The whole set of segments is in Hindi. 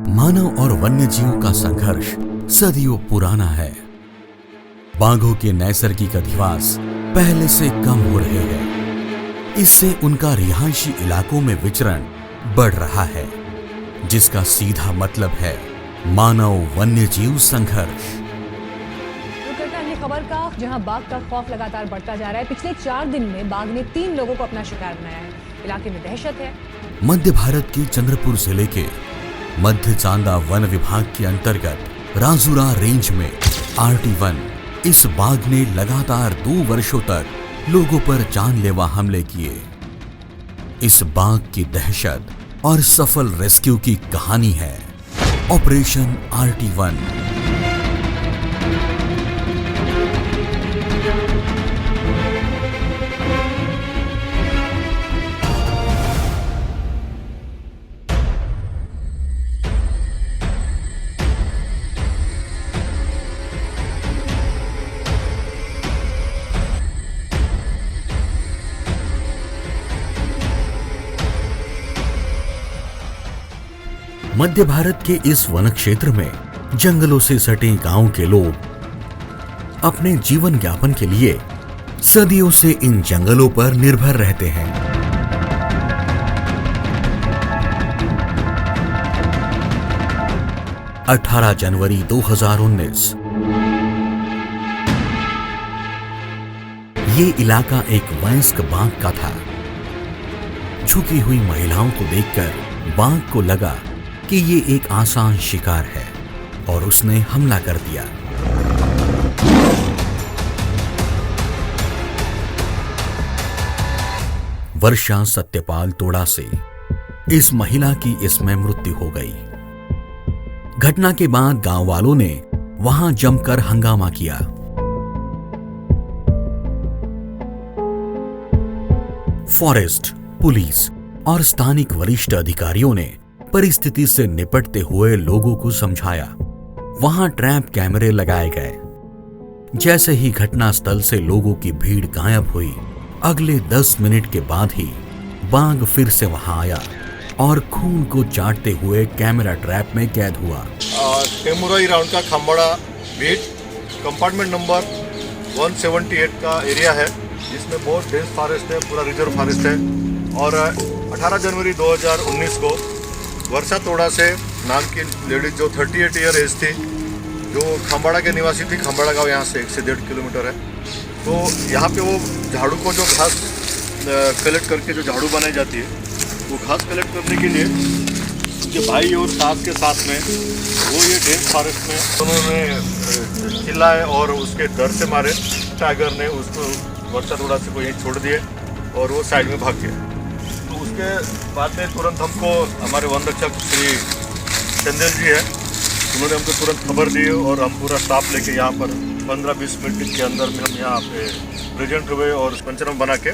मानव और वन्यजीव का संघर्ष सदियों पुराना है। बाघों के नैसर्गिक अधिवास पहले से कम हो रहे हैं। इससे उनका रिहायशी इलाकों में विचरण बढ़ रहा है, जिसका सीधा मतलब है मानव वन्यजीव संघर्ष। खबर का जहां बाघ का खौफ लगातार बढ़ता जा रहा है। पिछले 4 दिन में बाघ ने 3 लोगों को अपना शिकार बनाया है। इलाके में दहशत है। मध्य भारत के चंद्रपुर जिले के मध्य चांदा वन विभाग के अंतर्गत राजुरा रेंज में RT1 इस बाघ ने लगातार 2 वर्षों तक लोगों पर जानलेवा हमले किए। इस बाघ की दहशत और सफल रेस्क्यू की कहानी है ऑपरेशन RT1। मध्य भारत के इस वन क्षेत्र में जंगलों से सटे गांव के लोग अपने जीवन यापन के लिए सदियों से इन जंगलों पर निर्भर रहते हैं। अठारह जनवरी 2019 ये इलाका एक वयस्क बाघ का था। झुकी हुई महिलाओं को देखकर बाघ को लगा कि ये एक आसान शिकार है और उसने हमला कर दिया। वर्षा सत्यपाल तोड़ा से इस महिला की इसमें मृत्यु हो गई। घटना के बाद गांव वालों ने वहां जमकर हंगामा किया। फॉरेस्ट, पुलिस और स्थानिक वरिष्ठ अधिकारियों ने परिस्थिति से निपटते हुए लोगों को समझाया। वहां ट्रैप कैमरे लगाए गए। जैसे ही घटनास्थल से लोगों की भीड़ गायब हुई, अगले 10 मिनट के बाद ही बाघ फिर से वहां आया और खून को चाटते हुए कैमरा ट्रैप में कैद हुआ। टेमुराई राउंड का खंबाड़ा बीट कंपार्टमेंट नंबर 178 का एरिया है, जिसमें बहुत डेंस फॉरेस्ट है, पूरा रिजर्व फॉरेस्ट है। और 18 जनवरी 2019 को वर्षा तोड़ा से नाम की लेडीज जो 38 ईयर एज थी, जो खंबाड़ा के निवासी थी। खंबाड़ा गांव यहाँ से 1 से 1.5 किलोमीटर है। तो यहाँ पे वो झाड़ू को जो घास कलेक्ट करके जो झाड़ू बनाई जाती है, वो घास कलेक्ट करने के लिए उनके भाई और सास के साथ में वो ये डेंस फॉरेस्ट में उन्होंने चिल्लाए और उसके डर से मारे टाइगर ने उसको वर्षा तोड़ा से को यहीं छोड़ दिए और वो साइड में भाग गए। उसके बाद में तुरंत हमको हमारे वन रक्षक श्री चंदेल जी है, उन्होंने हमको तुरंत खबर दी और हम पूरा स्टाफ लेके यहाँ पर 15-20 मिनट के अंदर में हम यहाँ पे प्रेजेंट हुए और पंचनामा बना के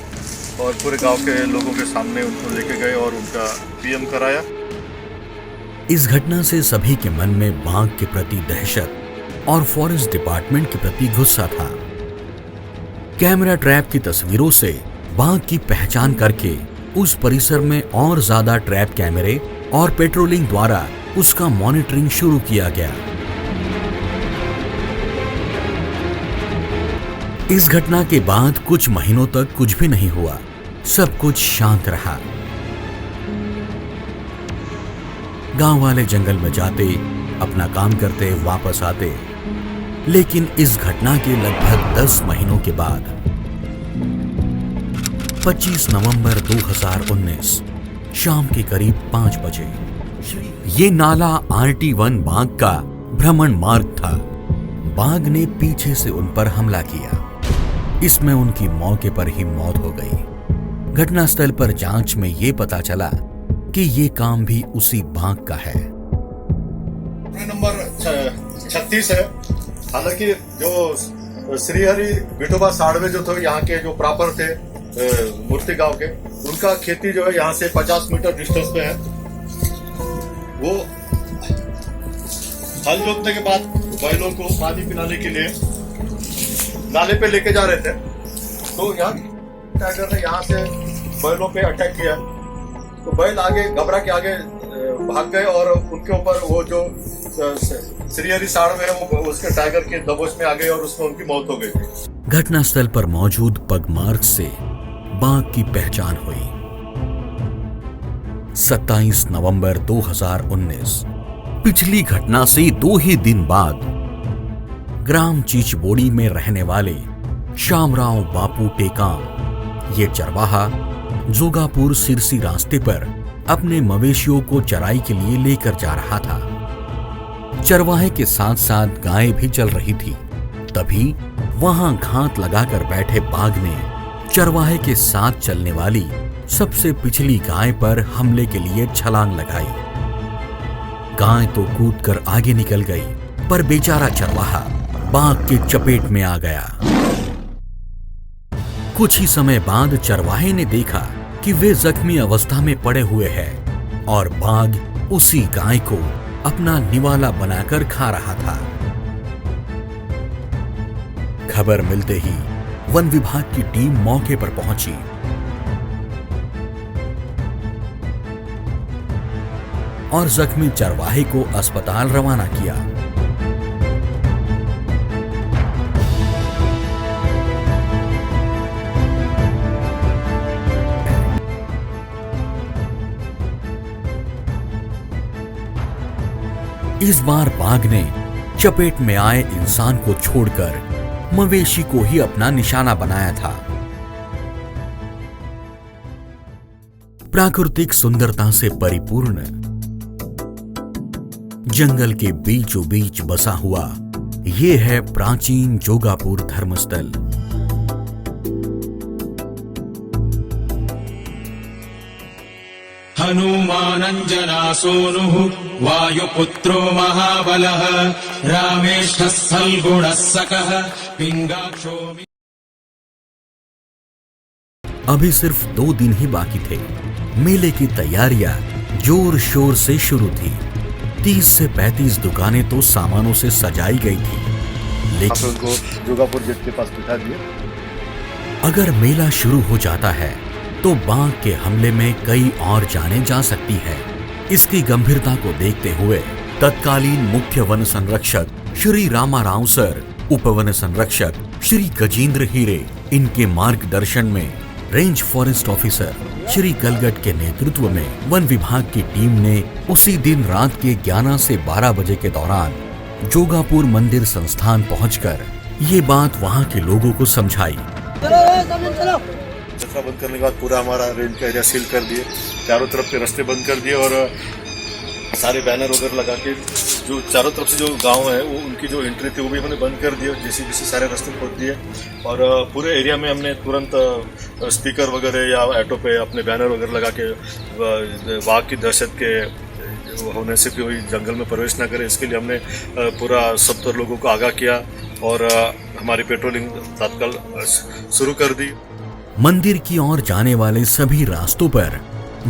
और पूरे गांव के लोगों के सामने उनको लेके गए और उनका PM कराया। इस घटना से सभी के मन में बाघ के प्रति दहशत और फॉरेस्ट डिपार्टमेंट के प्रति गुस्सा था। कैमरा ट्रैप की तस्वीरों से बाघ की पहचान करके उस परिसर में और ज्यादा ट्रैप कैमरे और पेट्रोलिंग द्वारा उसका मॉनिटरिंग शुरू किया गया। इस घटना के बाद कुछ महीनों तक कुछ भी नहीं हुआ, सब कुछ शांत रहा। गांव वाले जंगल में जाते, अपना काम करते, वापस आते। लेकिन इस घटना के लगभग 10 महीनों के बाद 25 नवंबर 2019 शाम के करीब 5 बजे ये नाला RT1 बाघ का भ्रमण मार्ग था। बाघ ने पीछे से उन पर हमला किया। इसमें उनकी मौके पर ही मौत हो गई। घटनास्थल पर जांच में ये पता चला कि ये काम भी उसी बाघ का है। नंबर 36 है। हालांकि जो श्रीहरि विठोबा साड़वे जो थे यहाँ के, जो प्रॉपर थे मूर्ति गांव के, उनका खेती जो है यहाँ से 50 मीटर डिस्टेंस पे है। वो हल जोतने के बाद बैलों को पानी पिलाने के लिए नाले पे लेके जा रहे थे, तो यहाँ टाइगर ने यहाँ से बैलों पे अटैक किया। तो बैल आगे घबरा के आगे भाग गए और उनके ऊपर वो जो श्रीहरि साड़ में है वो उसके टाइगर के दबोच में आ गए और उसमें उनकी मौत हो गई थी। घटनास्थल पर मौजूद पगमार्क से बाघ की पहचान हुई। 27 नवंबर 2019 पिछली घटना से 2 ही दिन बाद ग्राम चीचबोड़ी में रहने वाले श्यामराव बापू टेकाम ये चरवाहा जोगापुर सिरसी रास्ते पर अपने मवेशियों को चराई के लिए लेकर जा रहा था। चरवाहे के साथ साथ गायें भी चल रही थी। तभी वहां घात लगाकर बैठे बाघ ने चरवाहे के साथ चलने वाली सबसे पिछली गाय पर हमले के लिए छलांग लगाई। गाय तो कूदकर आगे निकल गई, पर बेचारा चरवाहा बाघ के चपेट में आ गया। कुछ ही समय बाद चरवाहे ने देखा कि वे जख्मी अवस्था में पड़े हुए हैं और बाघ उसी गाय को अपना निवाला बनाकर खा रहा था। खबर मिलते ही वन विभाग की टीम मौके पर पहुंची। और जख्मी चरवाहे को अस्पताल रवाना किया। इस बार बाघ ने चपेट में आए इंसान को छोड़कर मवेशी को ही अपना निशाना बनाया था। प्राकृतिक सुंदरता से परिपूर्ण जंगल के बीचों बीच बसा हुआ ये है प्राचीन जोगापुर धर्मस्थल। हनुमानञ्जनासूनुः वायुपुत्रो महाबलः रामेष्ठः सल्गुणः सकः पिङ्गाक्षो। अभी सिर्फ 2 दिन ही बाकी थे। मेले की तैयारियां जोर शोर से शुरू थी। 30 से 35 दुकानें तो सामानों से सजाई गई थी। लेकिन उनको जोगापुर गेट के पास बिठा दिए। अगर मेला शुरू हो जाता है तो बाघ के हमले में कई और जानें जा सकती है। इसकी गंभीरता को देखते हुए तत्कालीन मुख्य वन संरक्षक श्री रामाराव सर, उप वन संरक्षक श्री गजेंद्र हीरे, इनके मार्गदर्शन में रेंज फॉरेस्ट ऑफिसर श्री कलगट के नेतृत्व में वन विभाग की टीम ने उसी दिन रात के 11 से 12 बजे के दौरान जोगापुर मंदिर संस्थान पहुंचकर ये बात वहां के लोगों को समझाई। जत्था बंद करने के बाद पूरा हमारा रेंज का एरिया सील कर दिए, चारों तरफ के रास्ते बंद कर दिए और सारे बैनर वगैरह लगा के जो चारों तरफ से जो गांव है वो उनकी जो एंट्री थी वो भी हमने बंद कर दिया। जेसीबी से सारे रास्ते खोद दिए और पूरे एरिया में हमने तुरंत स्पीकर वगैरह या ऑटो पे अपने बैनर वगैरह लगा के बाघ की दहशत के होने से कोई जंगल में प्रवेश न करे, इसके लिए हमने पूरा सब लोगों को आगाह किया और हमारी पेट्रोलिंग तत्काल शुरू कर दी। मंदिर की ओर जाने वाले सभी रास्तों पर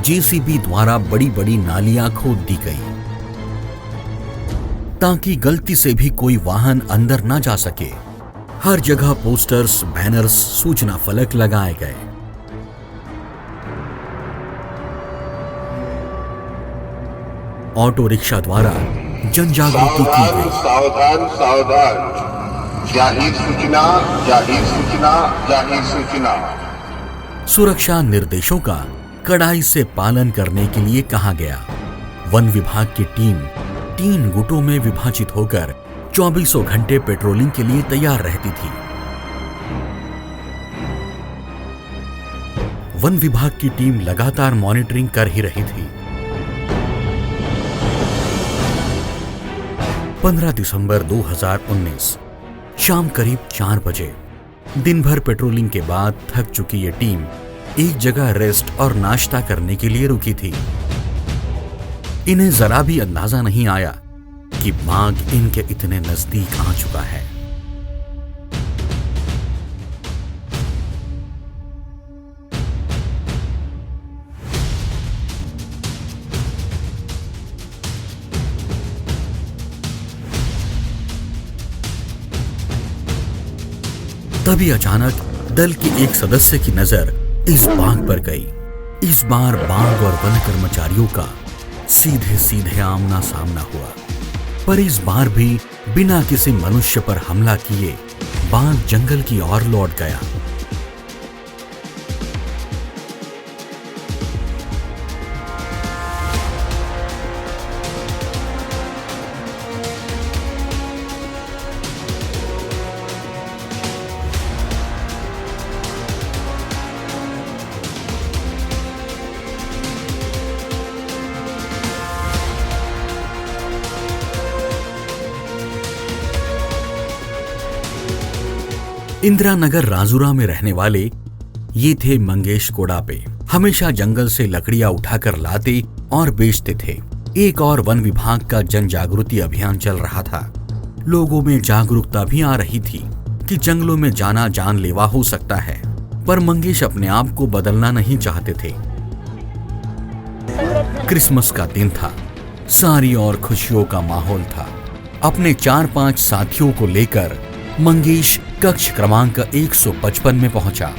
जेसीबी द्वारा बड़ी बड़ी नालियां खोद दी गई ताकि गलती से भी कोई वाहन अंदर न जा सके। हर जगह पोस्टर्स, बैनर्स, सूचना फलक लगाए गए। ऑटो रिक्शा द्वारा जन जागृति की गई। सावधान सावधान, जाहिर सूचना, जाहिर सूचना, जाहिर सूचना। सुरक्षा निर्देशों का कड़ाई से पालन करने के लिए कहा गया। वन विभाग की टीम 3 गुटों में विभाजित होकर 24 घंटे पेट्रोलिंग के लिए तैयार रहती थी। वन विभाग की टीम लगातार मॉनिटरिंग कर ही रही थी। 15 दिसंबर 2019 शाम करीब 4 बजे दिन भर पेट्रोलिंग के बाद थक चुकी ये टीम एक जगह रेस्ट और नाश्ता करने के लिए रुकी थी। इन्हें जरा भी अंदाजा नहीं आया कि बाघ इनके इतने नजदीक आ चुका है। तभी अचानक दल के एक सदस्य की नजर इस बाघ पर गई। इस बार बाघ और वन कर्मचारियों का सीधे सीधे आमना सामना हुआ, पर इस बार भी बिना किसी मनुष्य पर हमला किए बाघ जंगल की ओर लौट गया। इंदिरा नगर राजूरा में रहने वाले ये थे मंगेश कोडापे। हमेशा जंगल से लकड़ियां उठाकर लाते और बेचते थे। एक और वन विभाग का जन जागृति अभियान चल रहा था। लोगों में जागरूकता भी आ रही थी कि जंगलों में जाना जानलेवा हो सकता है, पर मंगेश अपने आप को बदलना नहीं चाहते थे। क्रिसमस का दिन था, सारी और खुशियों का माहौल था। अपने 4-5 साथियों को लेकर मंगेश कक्ष क्रमांक 155 में पहुंचा।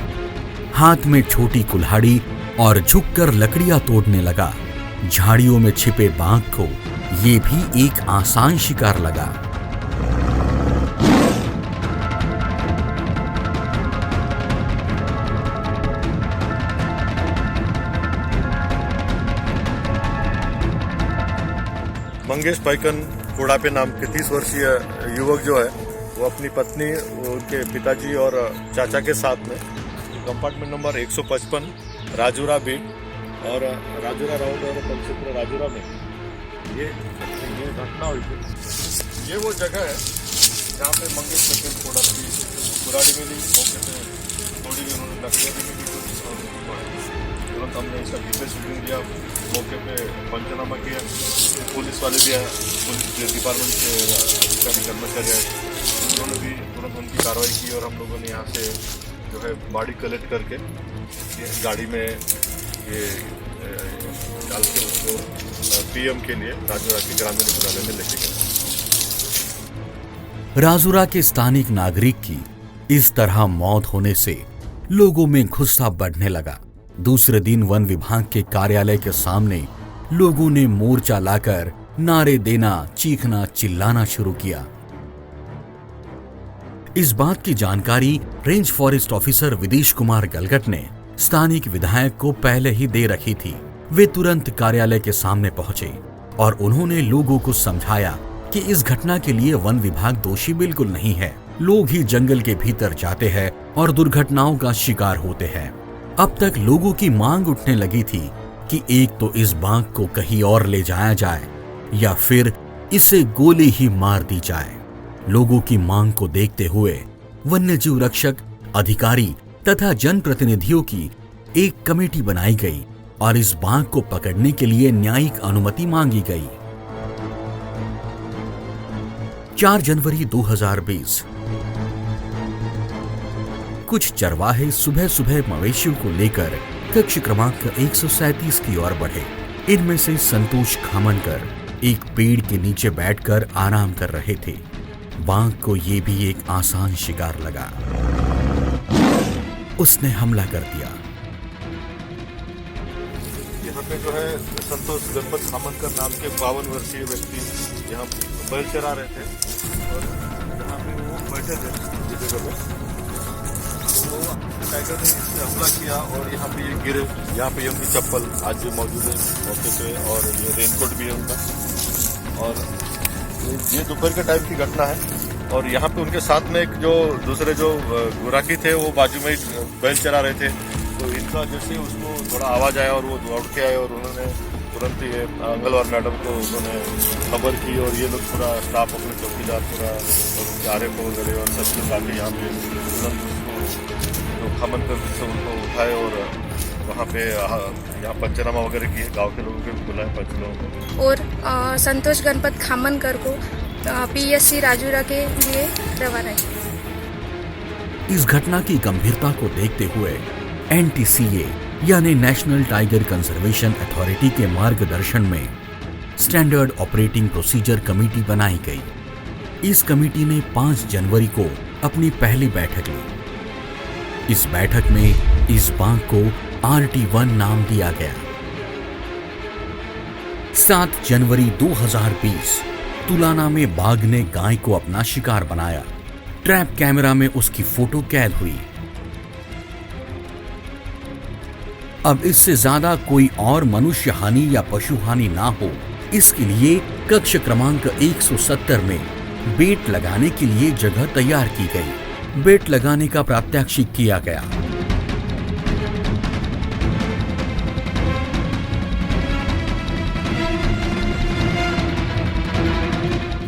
हाथ में छोटी कुल्हाड़ी और झुककर लकड़ियां तोड़ने लगा। झाड़ियों में छिपे बाघ को ये भी एक आसान शिकार लगा। मंगेश पाइकन कोडापे नाम के 30 वर्षीय युवक जो है वो अपनी पत्नी, उनके पिताजी और चाचा के साथ में कंपार्टमेंट नंबर 155 राजूरा बीट और राजूरा राउंड और परिक्षेत्र राजूरा में ये घटना हुई थी। ये वो जगह है जहाँ पे मंगेश पाइकन कोडापे कुल्हाड़ी मिली, मौके पे थोड़ी भी उन्होंने लकड़ियाँ भी मिली और तुरंत हमने इसका वीडियो शूटिंग किया, मौके पे पंचनामा किया। पुलिस वाले भी आए, पुलिस डिपार्टमेंट के अधिकारी कर्मचारी आए, उन्होंने भी तुरंत उनकी कार्रवाई की और हम लोगों ने यहाँ से जो है बॉडी कलेक्ट करके गाड़ी में ये डाल के उसको पीएम के लिए राजूरा के ग्रामीण रुग्णालय में लेके गए। राजूरा के स्थानिक नागरिक की इस तरह मौत होने से लोगों में गुस्सा बढ़ने लगा। दूसरे दिन वन विभाग के कार्यालय के सामने लोगों ने मोर्चा लाकर नारे देना, चीखना, चिल्लाना शुरू किया। इस बात की जानकारी रेंज फॉरेस्ट ऑफिसर विदेश कुमार गलगट ने स्थानिक विधायक को पहले ही दे रखी थी। वे तुरंत कार्यालय के सामने पहुंचे और उन्होंने लोगों को समझाया कि इस घटना के लिए वन विभाग दोषी बिल्कुल नहीं है। लोग ही जंगल के भीतर जाते हैं और दुर्घटनाओं का शिकार होते हैं। अब तक लोगों की मांग उठने लगी थी कि एक तो इस बाघ को कहीं और ले जाया जाए या फिर इसे गोली ही मार दी जाए। लोगों की मांग को देखते हुए वन्यजीव रक्षक, अधिकारी तथा जनप्रतिनिधियों की एक कमेटी बनाई गई और इस बाघ को पकड़ने के लिए न्यायिक अनुमति मांगी गई। 4 जनवरी 2020 कुछ चरवाहे सुबह सुबह मवेशियों को लेकर कक्ष क्रमांक 137 की ओर बढ़े। इनमें से संतोष खामनकर एक पेड़ के नीचे बैठकर आराम कर रहे थे। बाघ को ये भी एक आसान शिकार लगा। उसने हमला कर दिया। यहाँ पे जो है संतोष गणपत खामनकर नाम के 52 वर्षीय व्यक्ति यहाँ बैल चरा रहे थे और जहाँ पे वो बैठे थे जिस जगह पे तो टाइगर ने इससे हमला किया और यहाँ पे ये गिरे। यहाँ पे उनकी चप्पल आज भी मौजूद है मौके पे और ये रेनकोट भी है उनका। और ये दोपहर के टाइम की घटना है और यहाँ पे उनके साथ में एक जो दूसरे जो गुराकी थे वो बाजू में बैल चरा रहे थे। तो इनका जैसे उसको थोड़ा आवाज़ आया और वो दौड़ के आए और उन्होंने तुरंत ये अंगलवार मैडम को उन्होंने खबर की और ये लोग पूरा स्टाफ अपने चौकीदार पूरा चारे को वगैरह और सब लोग आके यहाँ पे तुरंत उसको जो खामनकर से उनको उठाए और वहाँ पे यहाँ पंचनामा वगैरह किए। गांव के लोगों को बुलाए, 5 लोगों को। और संतोष गणपत खामनकर को पीएससी राजूरा के लिए रवाना किया। इस घटना की गंभीरता को देखते हुए NTCA यानी नेशनल टाइगर कंजर्वेशन अथॉरिटी के मार्गदर्शन में स्टैंडर्ड ऑपरेटिंग प्रोसीजर कमेटी बनाई गई। इस कमेटी ने 5 जनवरी को अपनी पहली बैठक ली। इस बैठक में इस बाघ को RT1 नाम दिया गया। 7 जनवरी 2020 तुलाना में बाघ ने गाय को अपना शिकार बनाया। ट्रैप कैमरा में उसकी फोटो कैद हुई। अब इससे ज्यादा कोई और मनुष्य हानि या पशु हानि ना हो, इसके लिए कक्ष क्रमांक 170 में बेट लगाने के लिए जगह तैयार की गई। बेट लगाने का प्रात्यक्षिक किया गया।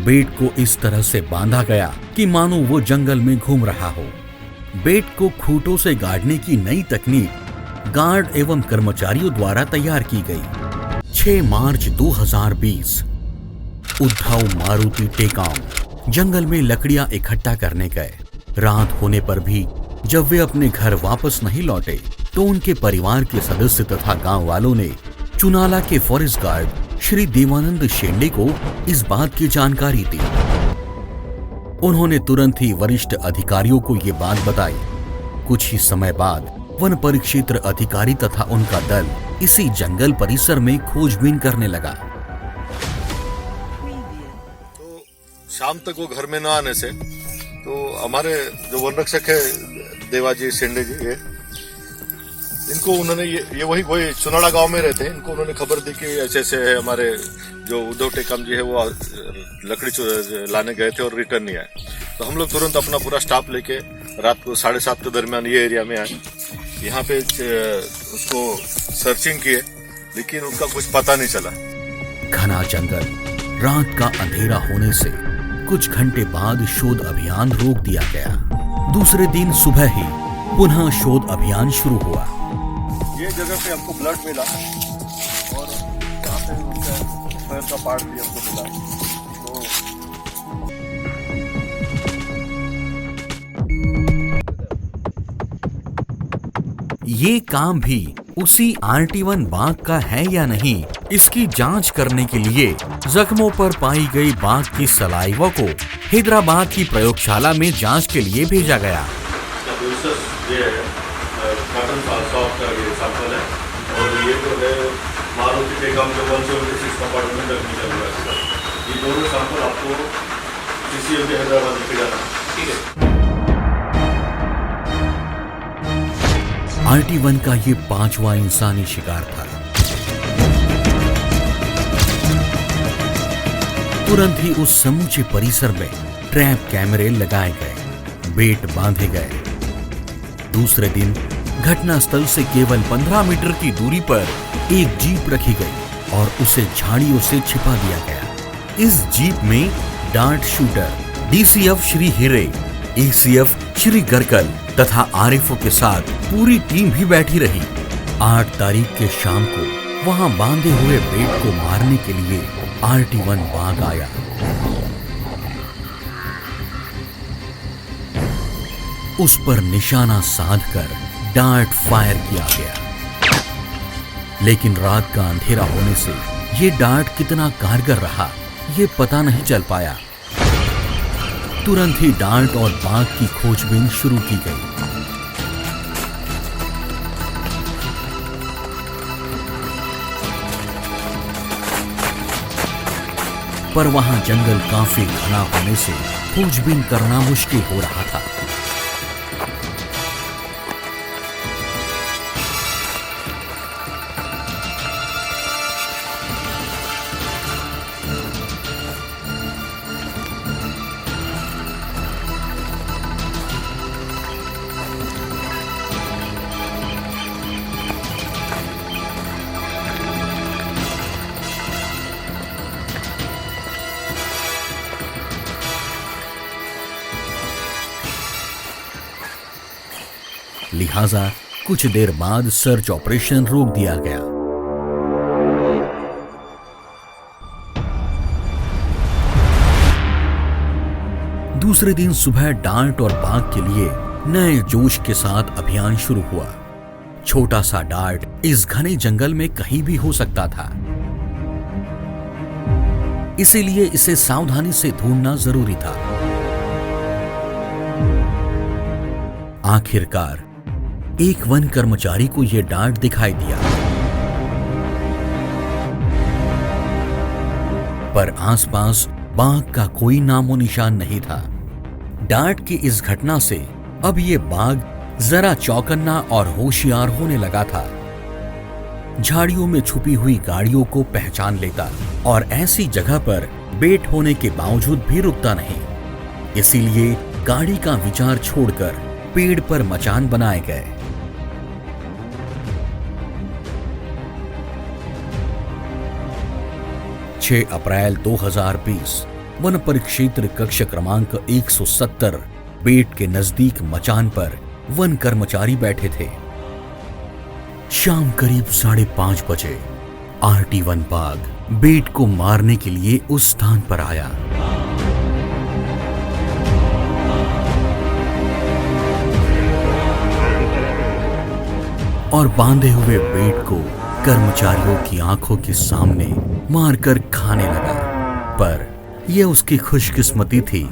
बेट को इस तरह से बांधा गया कि मानो वो जंगल में घूम रहा हो। बेट को खूंटों से गाड़ने की नई तकनीक गार्ड एवं कर्मचारियों द्वारा तैयार की गई। 6 मार्च 2020 उद्धव मारुति टेकाम जंगल में लकड़ियां इकट्ठा करने गए। रात होने पर भी जब वे अपने घर वापस नहीं लौटे तो उनके परिवार के सदस्य तथा गांव वालों ने चुनाला के फॉरेस्ट गार्ड श्री देवानंद शेंडे को इस बात की जानकारी दी। उन्होंने तुरंत ही वरिष्ठ अधिकारियों को ये बात बताई। कुछ ही समय बाद वन परिक्षेत्र अधिकारी तथा उनका दल इसी जंगल परिसर में खोजबीन करने लगा। तो शाम तक वो घर में न आने से तो हमारे जो वन रक्षक है देवाजी शेंडे जी, इनको उन्होंने ये वही चुनाड़ा गांव में रहते हैं। इनको उन्होंने खबर दी कि ऐसे ऐसे है, हमारे जो उद्धव टेकाम जी है वो लकड़ी लाने गए थे और रिटर्न नहीं आए। तो हम लोग तुरंत अपना पूरा स्टाफ लेके रात को 7:30 के दरमियान ये एरिया में आए। यहाँ पे उसको सर्चिंग किए, लेकिन उनका कुछ पता नहीं चला। घना जंगल, रात का अंधेरा होने से कुछ घंटे बाद शोध अभियान रोक दिया गया। दूसरे दिन सुबह ही पुनः शोध अभियान शुरू हुआ। ये जगह पे हमको ब्लड मिला और यहाँ पे उनका पैर का पार्ट भी हमको मिला। तो ये काम भी उसी RT1 बाघ का है या नहीं, इसकी जांच करने के लिए जख्मों पर पाई गई बाघ की सलाइवा को हैदराबाद की प्रयोगशाला में जांच के लिए भेजा गया। कॉटन सॉफ्ट का ये सैंपल है और ये जो है मारुति टेकाम जो 176 कंपार्टमेंट में निकल हुआ है। ये दोनों सैंपल आपको CCMB हैदराबाद लेके जाना है, ठीक है। RT1 का ये 5वां इंसानी शिकार था। तुरंत ही उस समूचे परिसर में ट्रैप कैमरे लगाए गए, बेट बांधे गए। दूसरे दिन घटनास्थल से केवल 15 मीटर की दूरी पर एक जीप रखी गई और उसे झाड़ियों से छिपा दिया गया। इस जीप में डार्ट शूटर DCF श्री हिरे, ACF श्री गरकल तथा RFO के साथ पूरी टीम भी बैठी रही। 8 तारीख के शाम को वहां बांधे हुए बेट को मारने के लिए RT1 बाघ आया। उस पर निशाना साधकर डार्ट फायर किया गया, लेकिन रात का अंधेरा होने से ये डार्ट कितना कारगर रहा ये पता नहीं चल पाया। तुरंत ही डार्ट और बाघ की खोजबीन शुरू की गई। पर वहां जंगल काफी घना होने से खोजबीन करना मुश्किल हो रहा था। लिहाजा कुछ देर बाद सर्च ऑपरेशन रोक दिया गया। दूसरे दिन सुबह डार्ट और बाघ के लिए नए जोश के साथ अभियान शुरू हुआ। छोटा सा डार्ट इस घने जंगल में कहीं भी हो सकता था, इसीलिए इसे सावधानी से ढूंढना जरूरी था। आखिरकार एक वन कर्मचारी को यह डार्ट दिखाई दिया। पर आसपास बाघ का कोई नामो निशान नहीं था। डार्ट की इस घटना से अब ये बाघ जरा चौकन्ना और होशियार होने लगा था। झाड़ियों में छुपी हुई गाड़ियों को पहचान लेता और ऐसी जगह पर बेट होने के बावजूद भी रुकता नहीं। इसीलिए गाड़ी का विचार छोड़कर पेड़ पर मचान बनाए गए। अप्रैल 2020 वन परिक्षेत्र कक्ष क्रमांक 170 बेट के नजदीक मचान पर वन कर्मचारी बैठे थे। शाम करीब 5:30 बजे RT1 बाघ बेट को मारने के लिए उस स्थान पर आया। और बांधे हुए बेट को कर्मचारियों की आंखों के सामने मारकर खाने लगा। पर यह उसकी खुशकिस्मती थी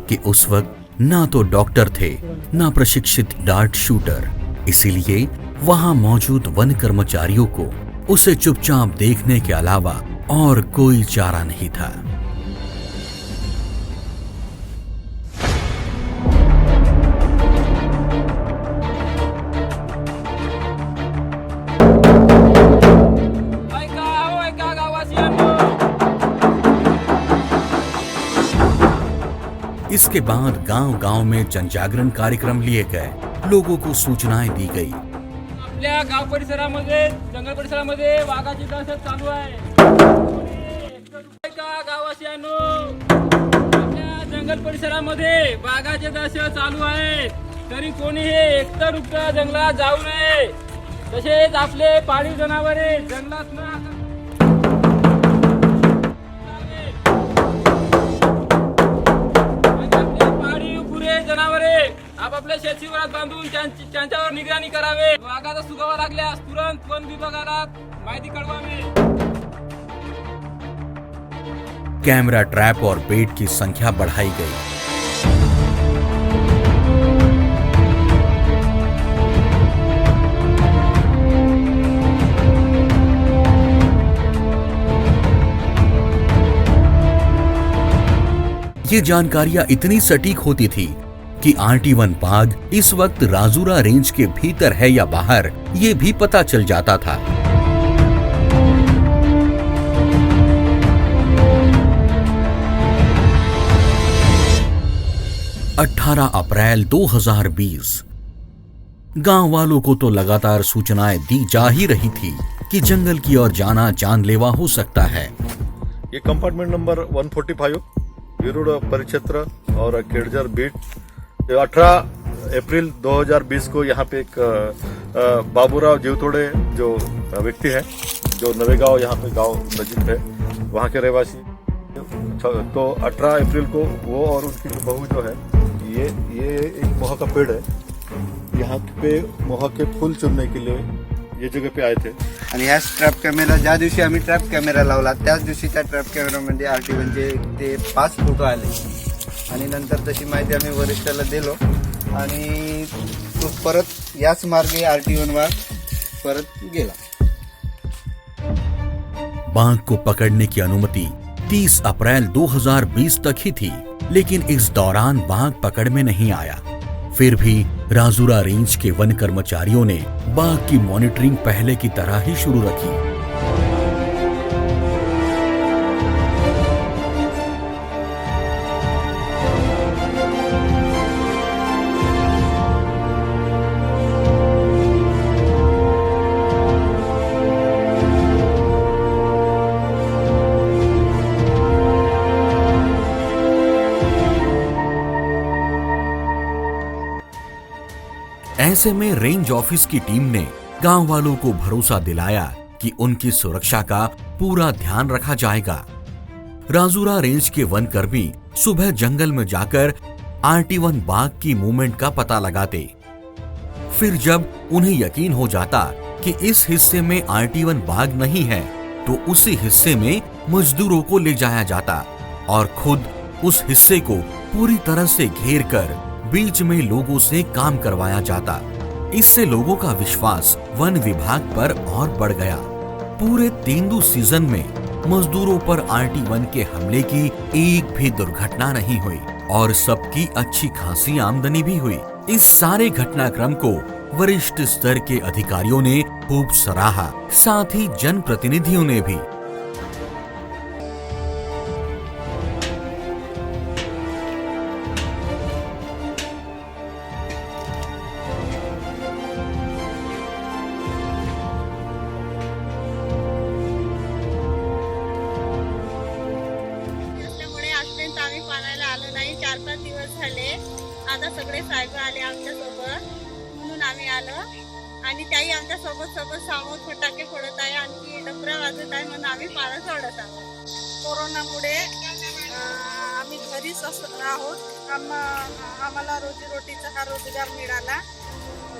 कि उस वक्त ना तो डॉक्टर थे ना प्रशिक्षित डार्ट शूटर, इसीलिए वहां मौजूद वन कर्मचारियों को उसे चुपचाप देखने के अलावा और कोई चारा नहीं था। इसके बाद गांव-गांव में जनजागरण कार्यक्रम लिए गए, लोगों को सूचनाएं दी गई। आपल्या गाव परिसरामध्ये, जंगल परिसरामध्ये वाघाची दहशत चालू आहे। का गाववासियांनो, आपल्या जंगल परिसरामध्ये वाघाची दहशत चालू आहे, तरी कोणी हे एकतर उघड्या जंगलात जाऊ नये। तसेच आपले पाळीव जनावरे जंगलात न आपापल्या शेतीवरात बांधून त्यांच्यावर निगराणी करावे। वाघाचा सुगावा लागल्यास तुरंत वन विभागाला माहिती कळवावी। कैमरा ट्रैप और बेट की संख्या बढ़ाई गई। ये जानकारियां इतनी सटीक होती थी कि RT1 बाघ इस वक्त राजूरा रेंज के भीतर है या बाहर, ये भी पता चल जाता था। अप्रैल 2020 गांव वालों को तो लगातार सूचनाएं दी जा ही रही थी कि जंगल की ओर जाना जानलेवा हो सकता है। ये कंपार्टमेंट नंबर 145 विरुड़ परिक्षेत्र और केड़झर बीट 18 अप्रैल 2020 को यहाँ पे एक बाबूराव जीवतोड़े जो व्यक्ति है, जो नवेगांव यहाँ पे गांव नजीक है, वहाँ के रहवासी। तो 18 अप्रैल को वो और उनकी बहू जो है, ये एक मोह का पेड़ है, यहाँ पे मोह के फूल चुनने के लिए ये जगह पे आए थे। आणि ह्या ट्रॅप कॅमेरा ज्या दिवशी आम्ही ट्रॅप कॅमेरा लावला त्याच दिवशी त्या ट्रॅप कॅमेरामध्ये RT1चे ते 5 फोटो आले आणि नंतर तशी माहिती आम्ही वरिष्ठाला दिलो आणि तो परत याच मार्गे RT1 वाघ परत गेला। बाघ को पकड़ने की अनुमति 30 अप्रैल 2020 तक ही थी, लेकिन इस दौरान बाघ पकड़ में नहीं आया। फिर भी राजूरा रेंज के वन कर्मचारियों ने बाघ की मॉनिटरिंग पहले की तरह ही शुरू रखी। ऐसे में रेंज ऑफिस की टीम ने गांव वालों को भरोसा दिलाया कि उनकी सुरक्षा का पूरा ध्यान रखा जाएगा। राजूरा रेंज के वन कर्मी सुबह जंगल में जाकर RT1 बाघ की मूवमेंट का पता लगाते। फिर जब उन्हें यकीन हो जाता कि इस हिस्से में RT1 बाघ नहीं है, तो उसी हिस्से में मजदूरों को ले जाया जाता और खुद उस हिस्से को पूरी तरह से घेर कर बीच में लोगों से काम करवाया जाता। इससे लोगों का विश्वास वन विभाग पर और बढ़ गया। पूरे तेंदू सीजन में मजदूरों पर RT1 के हमले की एक भी दुर्घटना नहीं हुई और सबकी अच्छी खासी आमदनी भी हुई। इस सारे घटनाक्रम को वरिष्ठ स्तर के अधिकारियों ने खूब सराहा, साथ ही जनप्रतिनिधियों ने भी। त्यामुळे आजपर्यंत आम्ही पाण्याला आलो नाही। 4-5 दिवस झाले। आता सगळे साहेब आले आमच्या सोबत म्हणून आम्ही आलो आणि त्याही आमच्या सोबत सामोर फटाके फोडत आहे, आणखी डबरा वाजत आहे म्हणून आम्ही पाणी सोडत आहोत। कोरोनामुळे आम्ही घरीच आहोत। आम्हाला रोजीरोटीचा हा रोजगार मिळाला।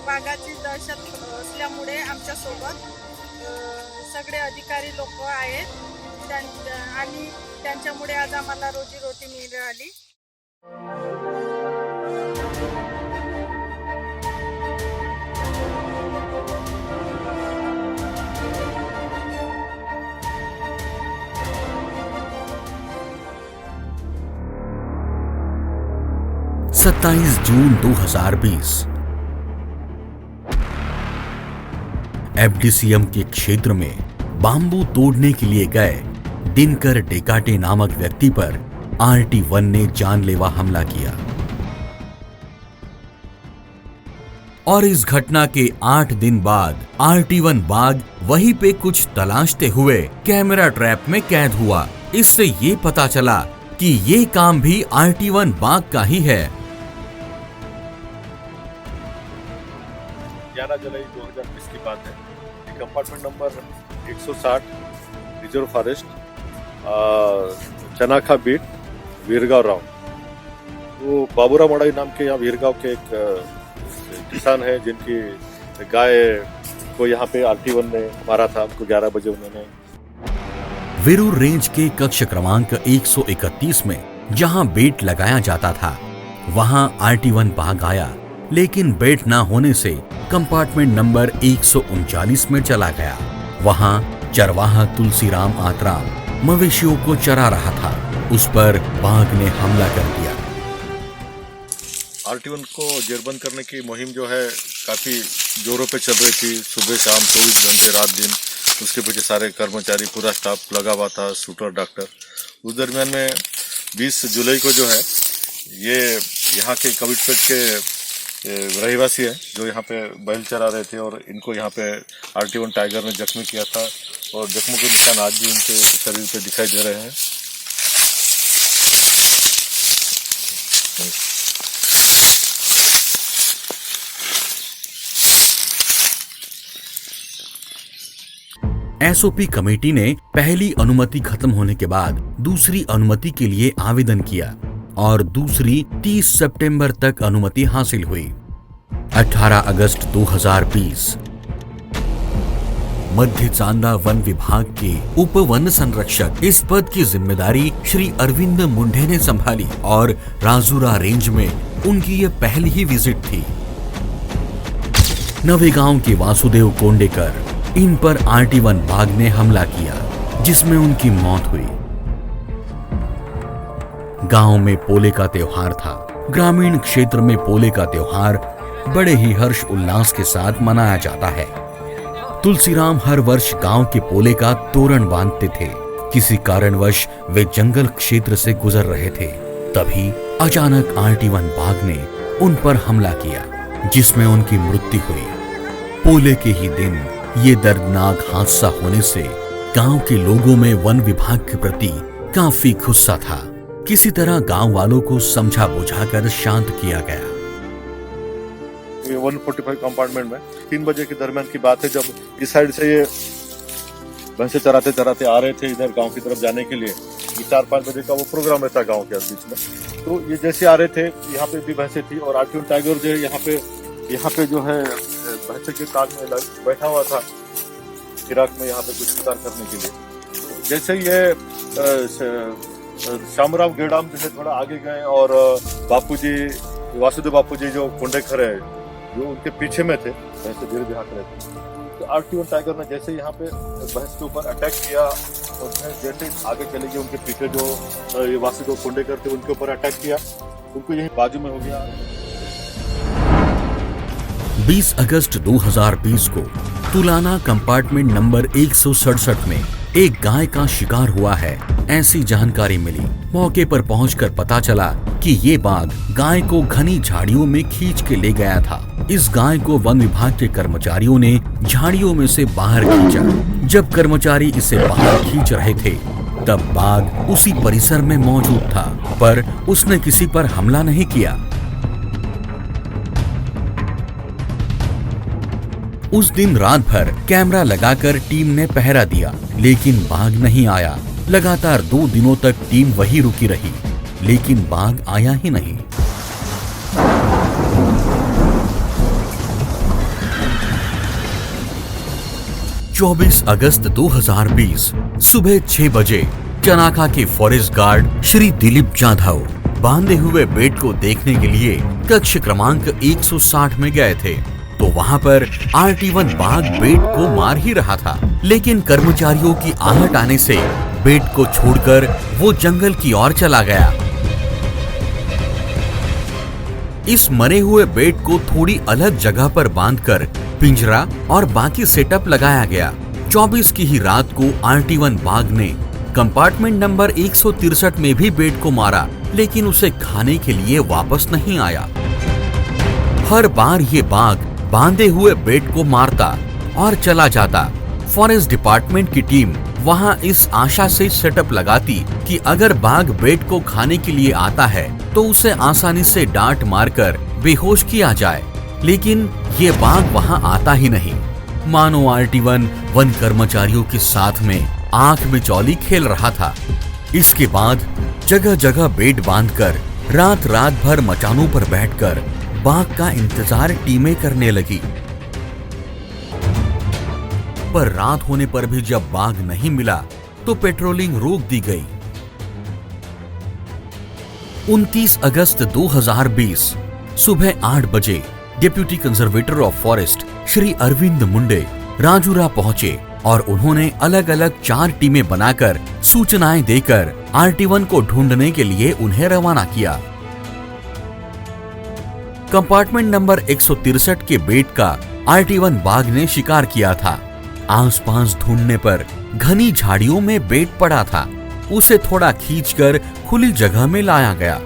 वाघाची दहशत असल्यामुळे आमच्या सोबत सगळे अधिकारी लोक आहेत आणि त्यांच्यामुळे आज आम्हाला रोजीरोटी मिळाली। सत्ताईस जून 2020 FDCM के क्षेत्र में बांबू तोड़ने के लिए गए दिनकर टेकाटे नामक व्यक्ति पर RT1 ने जानलेवा हमला किया और इस घटना के 8 दिन बाद RT1 बाघ वहीं पे कुछ तलाशते हुए कैमरा ट्रैप में कैद हुआ। इससे ये पता चला कि ये काम भी RT1 बाघ का ही है। 11 जुलाई 2020 की बात है। Compartment number 160 reserve forest Chanakha beat Virgaon round. वो बाबूराव मड़ाई नाम के यहाँ वीरगांव के एक किसान है जिनकी गाय को यहाँ पे RT1 ने मारा था। उनको 11 बजे उन्होंने विरूर रेंज के कक्ष क्रमांक 131 में जहां बेट लगाया जाता था वहां RT1 बाघ आया, लेकिन बेट ना होने से कंपार्टमेंट नंबर 139 में चला गया। वहां चरवाहा तुलसीराम आतराम मवेशियों को चरा रहा था। उस पर बाघ ने हमला कर दिया। RT1 को जेरबंद करने की मुहिम जो है काफी जोरों पे चल रही थी। सुबह शाम 24 घंटे रात दिन उसके पीछे सारे कर्मचारी पूरा स्टाफ लगा हुआ था, शूटर डॉक्टर। उस दरमियान में 20 जुलाई को जो है ये यहाँ के कविटपेट के रहवासी है जो यहाँ पे बैल चरा रहे थे और इनको यहाँ पे RT1 टाइगर ने जख्मी किया था और जख्मों के निशान आज भी उनके शरीर पे दिखाई दे रहे हैं। SOP कमेटी ने पहली अनुमति खत्म होने के बाद दूसरी अनुमति के लिए आवेदन किया और दूसरी 30 सितंबर तक अनुमति हासिल हुई। 18 अगस्त 2020 मध्य चांदा वन विभाग के उप वन संरक्षक इस पद की जिम्मेदारी श्री अरविंद मुंडे ने संभाली और राजूरा रेंज में उनकी यह पहली ही विजिट थी। नवेगांव के वासुदेव कोंडेकर इन पर RT1 बाघ ने हमला किया जिसमें उनकी मौत हुई। गांव में पोले का त्योहार था। ग्रामीण क्षेत्र में पोले का त्योहार बड़े ही हर्ष उल्लास के साथ मनाया जाता है। तुलसीराम हर वर्ष गांव के पोले का तोरण बांधते थे। किसी कारणवश वे जंगल क्षेत्र से गुजर रहे थे, तभी अचानक RT1 बाघ ने उन पर हमला किया जिसमें उनकी मृत्यु हुई। पोले के ही दिन ये दर्दनाक हादसा होने से गांव के लोगों में वन विभाग के प्रति काफी गुस्सा था। किसी तरह गांव वालों को समझा बुझाकर शांत किया गया। 145 कंपार्टमेंट में 3 बजे के दरमियान की बात है जब इस साइड से ये भैंसे चराते चराते आ रहे थे इधर गांव की तरफ जाने के लिए। 4-5 बजे का वो प्रोग्राम रहता गांव के बीच में। तो ये जैसे आ रहे थे यहाँ पे भी भैंसे थी और RT1 टाइगर जो यहाँ पे जो है भैंसे के कान में बैठा हुआ था फिराक में यहाँ पे कुछ शिकार करने के लिए। तो जैसे ये श्यामराव गेड़ाम जो है थोड़ा आगे गए और बापूजी वासुदेव बापूजी जो कोंडेकर है जो उनके पीछे में थे, भैंसे धीरे धीरे हाथ रहे थे। RT1 टाइगर ने जैसे यहाँ पे भैंस के ऊपर अटैक किया और भैंस जैसे आगे चले गई, उनके पीछे जो ये वासी को खोंडेकर थे उनके ऊपर अटैक किया, उनको यही बाजू में हो गया। 20 अगस्त 2020 को तुलाना कंपार्टमेंट नंबर 167 में एक गाय का शिकार हुआ है, ऐसी जानकारी मिली। मौके पर पहुंचकर पता चला कि ये बाघ गाय को घनी झाड़ियों में खींच के ले गया था। इस गाय को वन विभाग के कर्मचारियों ने झाड़ियों में से बाहर खींचा। जब कर्मचारी इसे बाहर खींच रहे थे तब बाघ उसी परिसर में मौजूद था, पर उसने किसी पर हमला नहीं किया। उस दिन रात भर कैमरा लगाकर टीम ने पहरा दिया, लेकिन बाघ नहीं आया। लगातार 2 दिनों तक टीम वहीं रुकी रही, लेकिन बाघ आया ही नहीं। चौबीस अगस्त 2020 सुबह 6 बजे चनाका के फॉरेस्ट गार्ड श्री दिलीप जाधव बांधे हुए बेट को देखने के लिए कक्ष क्रमांक 160 में गए थे, तो वहां पर RT1 बाघ बेट को मार ही रहा था। लेकिन कर्मचारियों की आहट आने से बेट को छोड़कर वो जंगल की ओर चला गया। इस मरे हुए बेट को थोड़ी अलग जगह पर बांधकर पिंजरा और बाकी सेटअप लगाया गया। 24 की ही रात को RT1 बाघ ने कंपार्टमेंट नंबर 163 में भी बेट को मारा, लेकिन उसे खाने के लिए वापस नहीं आया। हर बार ये बाघ बांधे हुए बेट को मारता और चला जाता। फॉरेस्ट डिपार्टमेंट की टीम वहां इस आशा से सेटअप लगाती कि अगर बाघ बेट को खाने के लिए आता है तो उसे आसानी से डांट मारकर बेहोश किया जाए, लेकिन ये बाघ वहां आता ही नहीं। मानो RT1 वन कर्मचारियों के साथ में आंख में चौली खेल रहा था। इसके बाद जगह जगह बेट बांधकर रात भर मचानों पर बैठकर बाघ का इंतजार टीमें करने लगी। पर रात होने पर भी जब बाघ नहीं मिला तो पेट्रोलिंग रोक दी गई। 29 अगस्त 2020 सुबह 8 बजे deputy conservator of forest Shri Arvind Munde Rajura पहुंचे और उन्होंने अलग अलग 4 टीमें बनाकर सूचनाएं देकर RT1 को ढूंढने के लिए उन्हें रवाना किया। कंपार्टमेंट नंबर 163 के बेट का RT1 बाघ ने शिकार किया था। आसपास ढूंढने पर घनी झाड़ियों में बेट पड़ा था। उसे थोड़ा खींचकर खुली जगह में लाया गया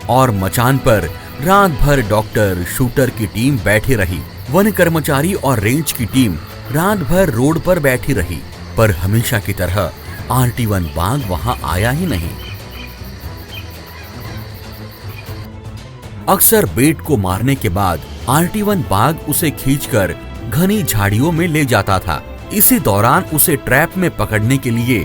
और मचान पर रात भर डॉक्टर शूटर की टीम बैठी रही। वन कर्मचारी और रेंज की टीम रात भर रोड पर बैठी रही, पर हमेशा की तरह RT1 बाघ वहां आया ही नहीं। अक्सर बेट को मारने के बाद RT1 बाघ उसे खींचकर घनी झाड़ियों में ले जाता था। इसी दौरान उसे ट्रैप में पकड़ने के लिए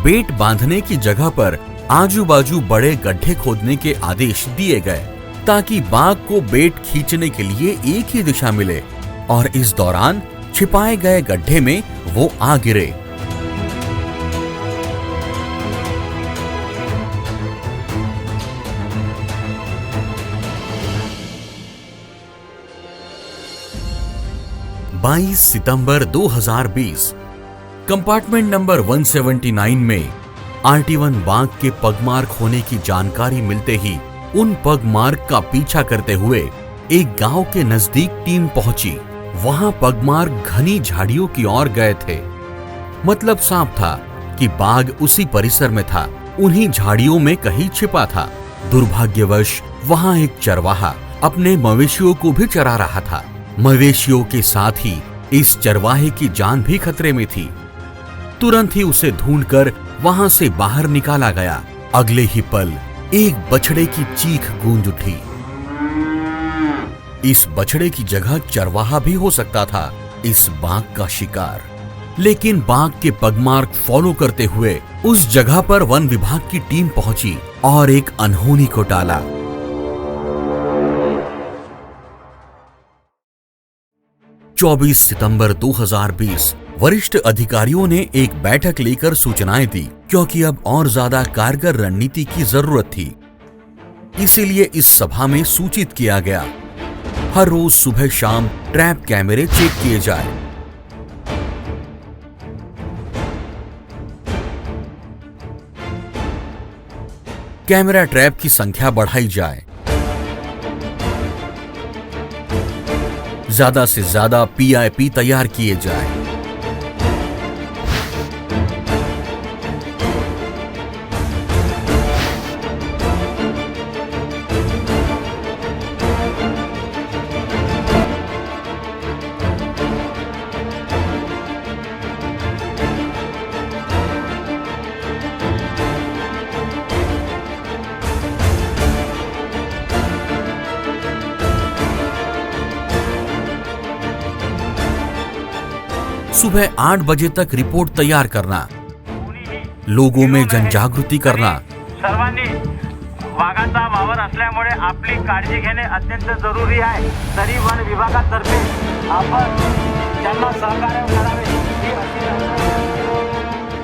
बेट बांधने की जगह पर आजू बाजू बड़े गड्ढे खोदने के आदेश दिए गए, ताकि बाघ को बेट खींचने के लिए एक ही दिशा मिले और इस दौरान छिपाए गए गड्ढे में वो आ गिरे। बाईस सितंबर 2020 कंपार्टमेंट नंबर 179 में RT1 बाघ के पगमार्क होने की जानकारी मिलते ही उन पगमार्क का पीछा करते हुए एक गांव के नजदीक टीम पहुंची। वहां पगमार्क घनी झाड़ियों की ओर गए थे। मतलब साफ था कि बाघ उसी परिसर में था, उन्हीं झाड़ियों में कहीं छिपा था। दुर्भाग्यवश वहां एक चरवाहा अपने मवेशियों को भी चरा रहा था। मवेशियों के साथ ही इस चरवाहे की जान भी खतरे में थी। तुरंत ही उसे ढूंढकर वहां से बाहर निकाला गया। अगले ही पल एक बछड़े की चीख गूंज उठी। इस बछड़े की जगह चरवाहा भी हो सकता था इस बाघ का शिकार, लेकिन बाघ के पगमार्क फॉलो करते हुए उस जगह पर वन विभाग की टीम पहुंची और एक अनहोनी को टाला। चौबीस सितंबर 2020 वरिष्ठ अधिकारियों ने एक बैठक लेकर सूचनाएं दी, क्योंकि अब और ज्यादा कारगर रणनीति की जरूरत थी। इसीलिए इस सभा में सूचित किया गया, हर रोज सुबह शाम ट्रैप कैमरे चेक किए जाए। कैमरा ट्रैप की संख्या बढ़ाई जाए, ज्यादा से ज्यादा PIP तैयार किए जाए। सुबह 8 बजे तक रिपोर्ट तैयार करना, लोगों में जनजागृती करना, सर्वांनी वाघाचा वावर असल्यामुळे आपली काळजी घेणे अत्यंत जरुरी आहे। तरी वन विभागातर्फे आपण त्यांना सहकार्य करावे ही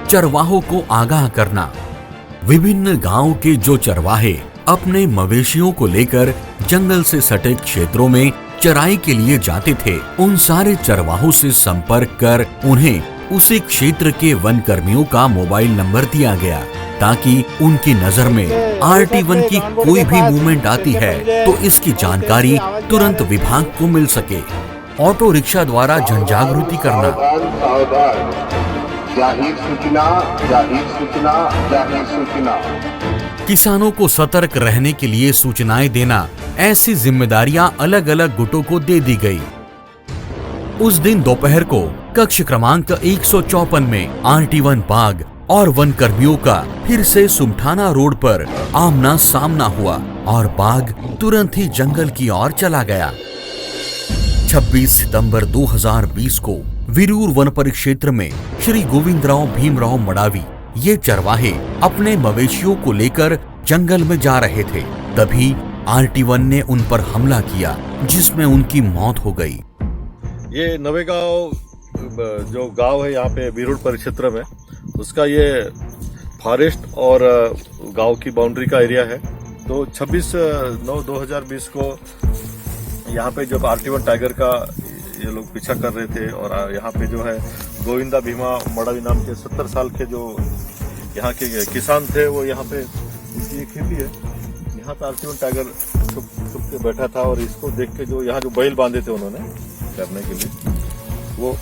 चरवाहों को आगाह करना, विभिन्न गांव के जो चरवाहे अपने मवेशियों को लेकर जंगल से सटे क्षेत्रों में चराई के लिए जाते थे, उन सारे चरवाहों से संपर्क कर उन्हें उसी क्षेत्र के वन कर्मियों का मोबाइल नंबर दिया गया, ताकि उनकी नजर में RT1 की कोई भी मूवमेंट आती है तो इसकी जानकारी तुरंत विभाग को मिल सके। ऑटो रिक्शा द्वारा जनजागृति करना, सावधान, जाहिर सूचना, जाहिर सूचना, जाहिर सूचना। किसानों को सतर्क रहने के लिए सूचनाएं देना, ऐसी जिम्मेदारियां अलग अलग गुटों को दे दी गई। उस दिन दोपहर को कक्ष क्रमांक 154 में RT1 बाघ और वन कर्मियों का फिर से सुमठाना रोड पर आमना सामना हुआ और बाघ तुरंत ही जंगल की ओर चला गया। 26 सितंबर 2020 को विरूर वन परिक्षेत्र में श्री गोविंदराव भीमराव मडावी ये चरवाहे अपने मवेशियों को लेकर जंगल में जा रहे थे, तभी RT1 ने उन पर हमला किया, जिसमें उनकी मौत हो गई। ये नवेगांव जो गांव है यहाँ पे विरूर परिक्षेत्र में, उसका ये फॉरेस्ट और गांव की बाउंड्री का एरिया है। तो 26/9/2020 को यहाँ पे जब RT1 टाइगर का ये लोग पीछा कर रहे थे और यहाँ पे जो है गोविंदा भीमा मडावी नाम के 70 साल के जो यहाँ के किसान थे, वो यहाँ पे उनकी एक खेती है, यहाँ पे RT1 टाइगर छुप के बैठा था और इसको देख के जो यहाँ जो बैल बांधे थे उन्होंने करने के लिए, वो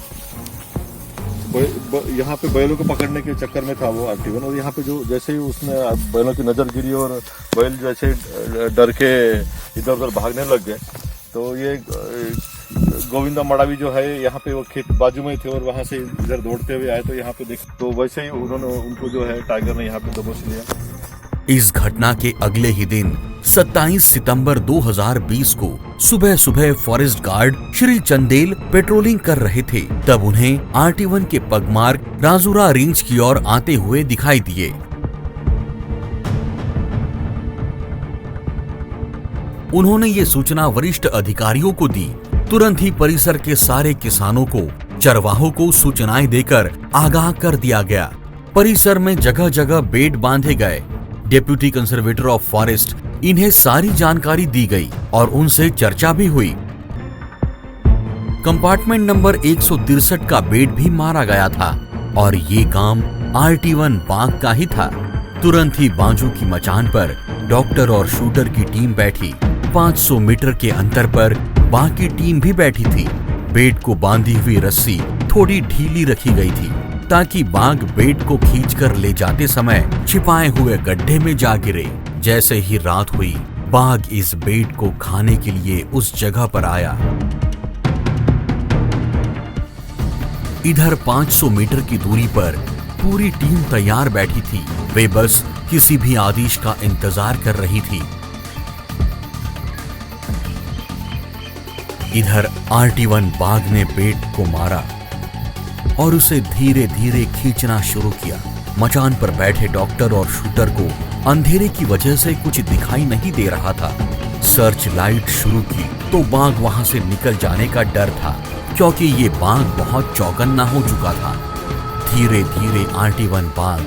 यहाँ पे बैलों को पकड़ने के चक्कर में था वो RT1। और यहाँ पे जो जैसे ही उसने बैलों की नजर गिरी और बैल जैसे डर के इधर उधर भागने लग गए, तो ये गोविंदा मडावी जो है यहाँ पे वो खेत बाजू में थे और वहां से इधर दौड़ते हुए आए, तो यहाँ पे देख तो वैसे ही उन्होंने उनको जो है टाइगर ने यहाँ पे दबोच लिया। इस घटना के अगले ही दिन 27 सितंबर 2020 को सुबह सुबह forest guard Shri Chandel patrolling कर रहे थे, तब उन्हें RT1 के पगमार्ग राजूरा रेंज की ओर आते हुए दिखाई दिए। उन्होंने ये सूचना वरिष्ठ अधिकारियों को दी। तुरंत ही परिसर के सारे किसानों को, चरवाहों को सूचनाएं देकर आगाह कर दिया गया। परिसर में जगह जगह बेड बांधे गए। डेप्यूटी कंजर्वेटर ऑफ फॉरेस्ट इन्हें सारी जानकारी दी गई और उनसे चर्चा भी हुई। कंपार्टमेंट नंबर 163 का बेड भी मारा गया था और ये काम RT1 बाघ का ही था। तुरंत ही बाजू की मचान पर डॉक्टर और शूटर की टीम बैठी। 500 मीटर के अंतर पर बाकी टीम भी बैठी थी। बेड को बांधी हुई रस्सी थोड़ी ढीली रखी गई थी, ताकि बाघ बेड को खींचकर ले जाते समय छिपाए हुए गड्ढे में जा गिरे। जैसे ही रात हुई, बाघ इस बेड को खाने के लिए उस जगह पर आया। इधर 500 मीटर की दूरी पर पूरी टीम तैयार बैठी थी। वे बस किसी भी आदेश का इंतजार कर रही थी। इधर RT1 बाघ ने बेट को मारा और उसे धीरे धीरे खींचना शुरू किया। मचान पर बैठे डॉक्टर और शूटर को अंधेरे की वजह से कुछ दिखाई नहीं दे रहा था। सर्च लाइट शुरू की तो बाघ वहां से निकल जाने का डर था, क्योंकि ये बाघ बहुत चौकन्ना हो चुका था। धीरे धीरे RT1 बाघ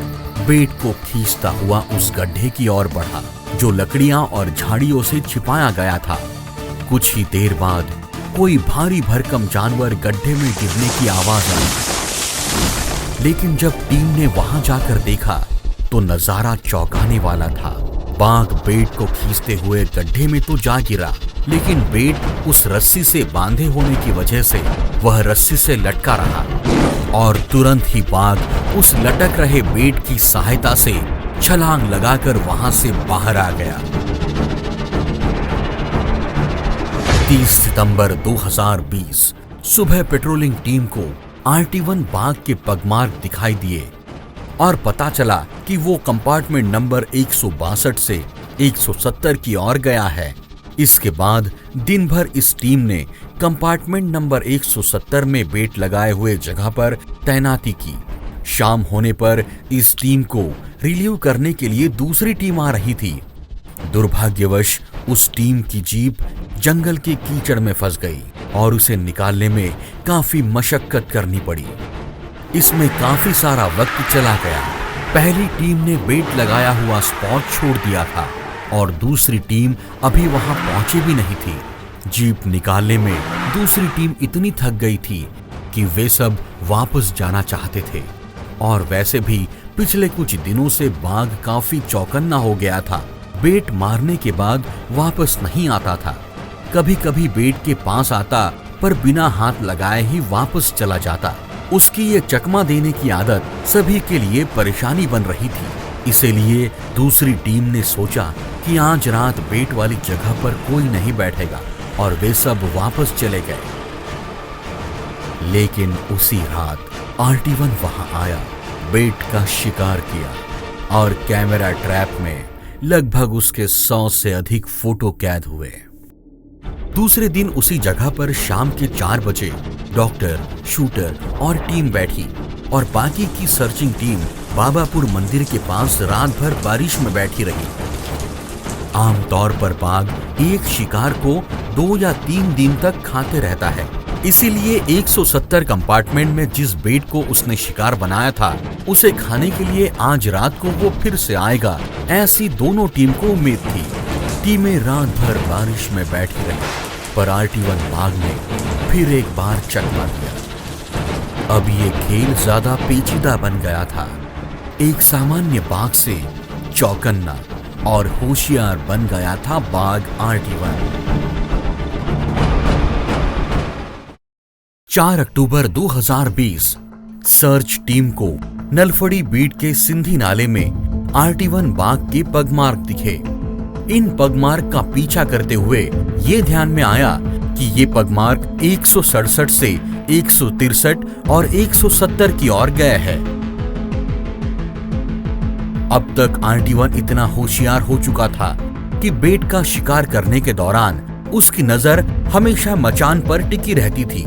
बेट को खींचता हुआ उस गड्ढे की ओर बढ़ा, जो लकड़ियां और झाड़ियों से छिपाया गया था। कुछ ही देर बाद कोई भारी भरकम जानवर गड्ढे में गिरने की आवाज आई। लेकिन जब टीम ने वहां जाकर देखा तो नजारा चौंकाने वाला था। बाघ बेट को खींचते हुए गड्ढे में तो जा गिरा, लेकिन बेट उस रस्सी से बांधे होने की वजह से वह रस्सी से लटका रहा और तुरंत ही बाघ उस लटक रहे बेट की सहायता से छलांग लगाकर वहां से बाहर आ गया। 30 सितंबर 2020 सुबह पेट्रोलिंग टीम को RT1 बाघ के पगमार्क दिखाई दिए और पता चला कि वो कंपार्टमेंट नंबर 162 से 170 की ओर गया है। इसके बाद दिन भर इस टीम ने कंपार्टमेंट नंबर 170 में बेट लगाए हुए जगह पर तैनाती की। शाम होने पर इस टीम को रिलीव करने के लिए दूसरी टीम आ रही थी। दुर्भाग्यवश उस टीम की जीप जंगल के कीचड़ में फंस गई और उसे निकालने में काफी मशक्कत करनी पड़ी। इसमें काफी सारा वक्त चला गया। पहली टीम ने बेट लगाया हुआ स्पॉट छोड़ दिया था और दूसरी टीम अभी वहां पहुंची भी नहीं थी। जीप निकालने में दूसरी टीम इतनी थक गई थी कि वे सब वापस जाना चाहते थे और वैसे भी पिछले कुछ दिनों से बाघ काफी चौकन्ना हो गया था। बेट मारने के बाद वापस नहीं आता था। कभी कभी बेट के पास आता पर बिना हाथ लगाए ही वापस चला जाता। उसकी ये चकमा देने की आदत सभी के लिए परेशानी बन रही थी। इसीलिए दूसरी टीम ने सोचा कि आज रात बेट वाली जगह पर कोई नहीं बैठेगा और वे सब वापस चले गए। लेकिन उसी रात RT1 वहां आया, बेट का शिकार किया और कैमरा ट्रैप में लगभग उसके 100 से अधिक फोटो कैद हुए। दूसरे दिन उसी जगह पर शाम के 4 बजे डॉक्टर, शूटर और टीम बैठी और बाकी की सर्चिंग टीम बाबापुर मंदिर के पास रात भर बारिश में बैठी रही। आमतौर पर बाघ एक शिकार को 2 या 3 दिन तक खाते रहता है, इसीलिए 170 कंपार्टमेंट में जिस बेट को उसने शिकार बनाया था उसे खाने के लिए आज रात को वो फिर से आएगा, ऐसी दोनों टीम को उम्मीद थी। टीमें रात भर बारिश में बैठी रही पर RT1 बाघ ने फिर एक बार चकमा दिया। अब ये खेल ज्यादा पेचीदा बन गया था। एक सामान्य बाघ से चौकन्ना और होशियार बन गया था बाघ RT1। 4 अक्टूबर 2020 सर्च टीम को नलफड़ी बीट के सिंधी नाले में RT1 बाघ के पगमार्क दिखे। इन पगमार्क का पीछा करते हुए ये ध्यान में आया कि ये पगमार्क 167 से 163 और 170 की ओर गए हैं। अब तक RT1 इतना होशियार हो चुका था कि बेट का शिकार करने के दौरान उसकी नजर हमेशा मचान पर टिकी रहती थी।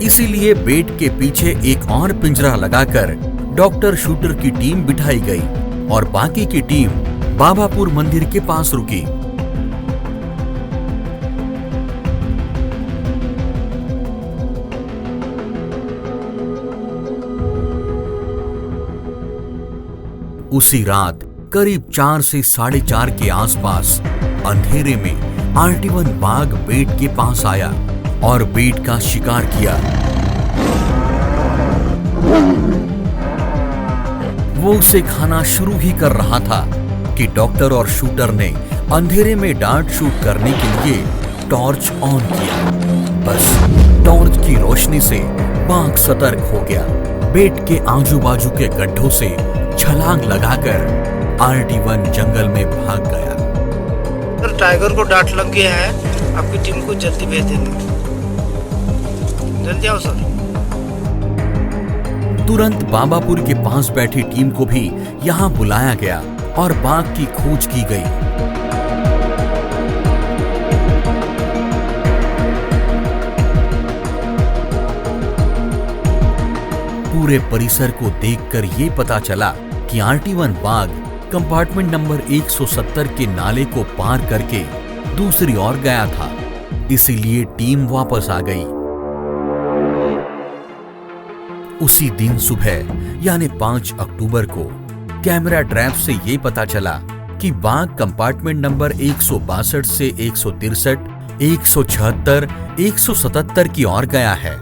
इसीलिए बेट के पीछे एक और पिंजरा लगाकर डॉक्टर, शूटर की टीम बिठाई गई और बाकी की टीम बाबापुर मंदिर के पास रुकी। उसी रात करीब 4 से 4:30 के आसपास अंधेरे में RT1 बाघ बेट के पास आया और बेट का शिकार किया। वो उसे खाना शुरू ही कर रहा था कि डॉक्टर और शूटर ने अंधेरे में डार्ट शूट करने के लिए टॉर्च ऑन किया। बस टॉर्च की रोशनी से बाघ सतर्क हो गया। बेट के आजू बाजू के गड्ढों से छलांग लगाकर RT1 जंगल में भाग गया। सर, टाइगर को डांट लग गया है, आपकी टीम को जल्दी भेज देंगे। जल्दी आओ सर। तुरंत बाबापुर के पास बैठी टीम को भी यहाँ बुलाया गया और बाघ की खोज की गई। पूरे परिसर को देखकर ये पता चला कि RT1 बाघ कंपार्टमेंट नंबर 170 के नाले को पार करके दूसरी ओर गया था। इसीलिए टीम वापस आ गई। उसी दिन सुबह यानी 5 अक्टूबर को कैमरा ट्रैप से ये पता चला कि बाघ कंपार्टमेंट नंबर 162 से 163, 176, 177 की ओर गया है।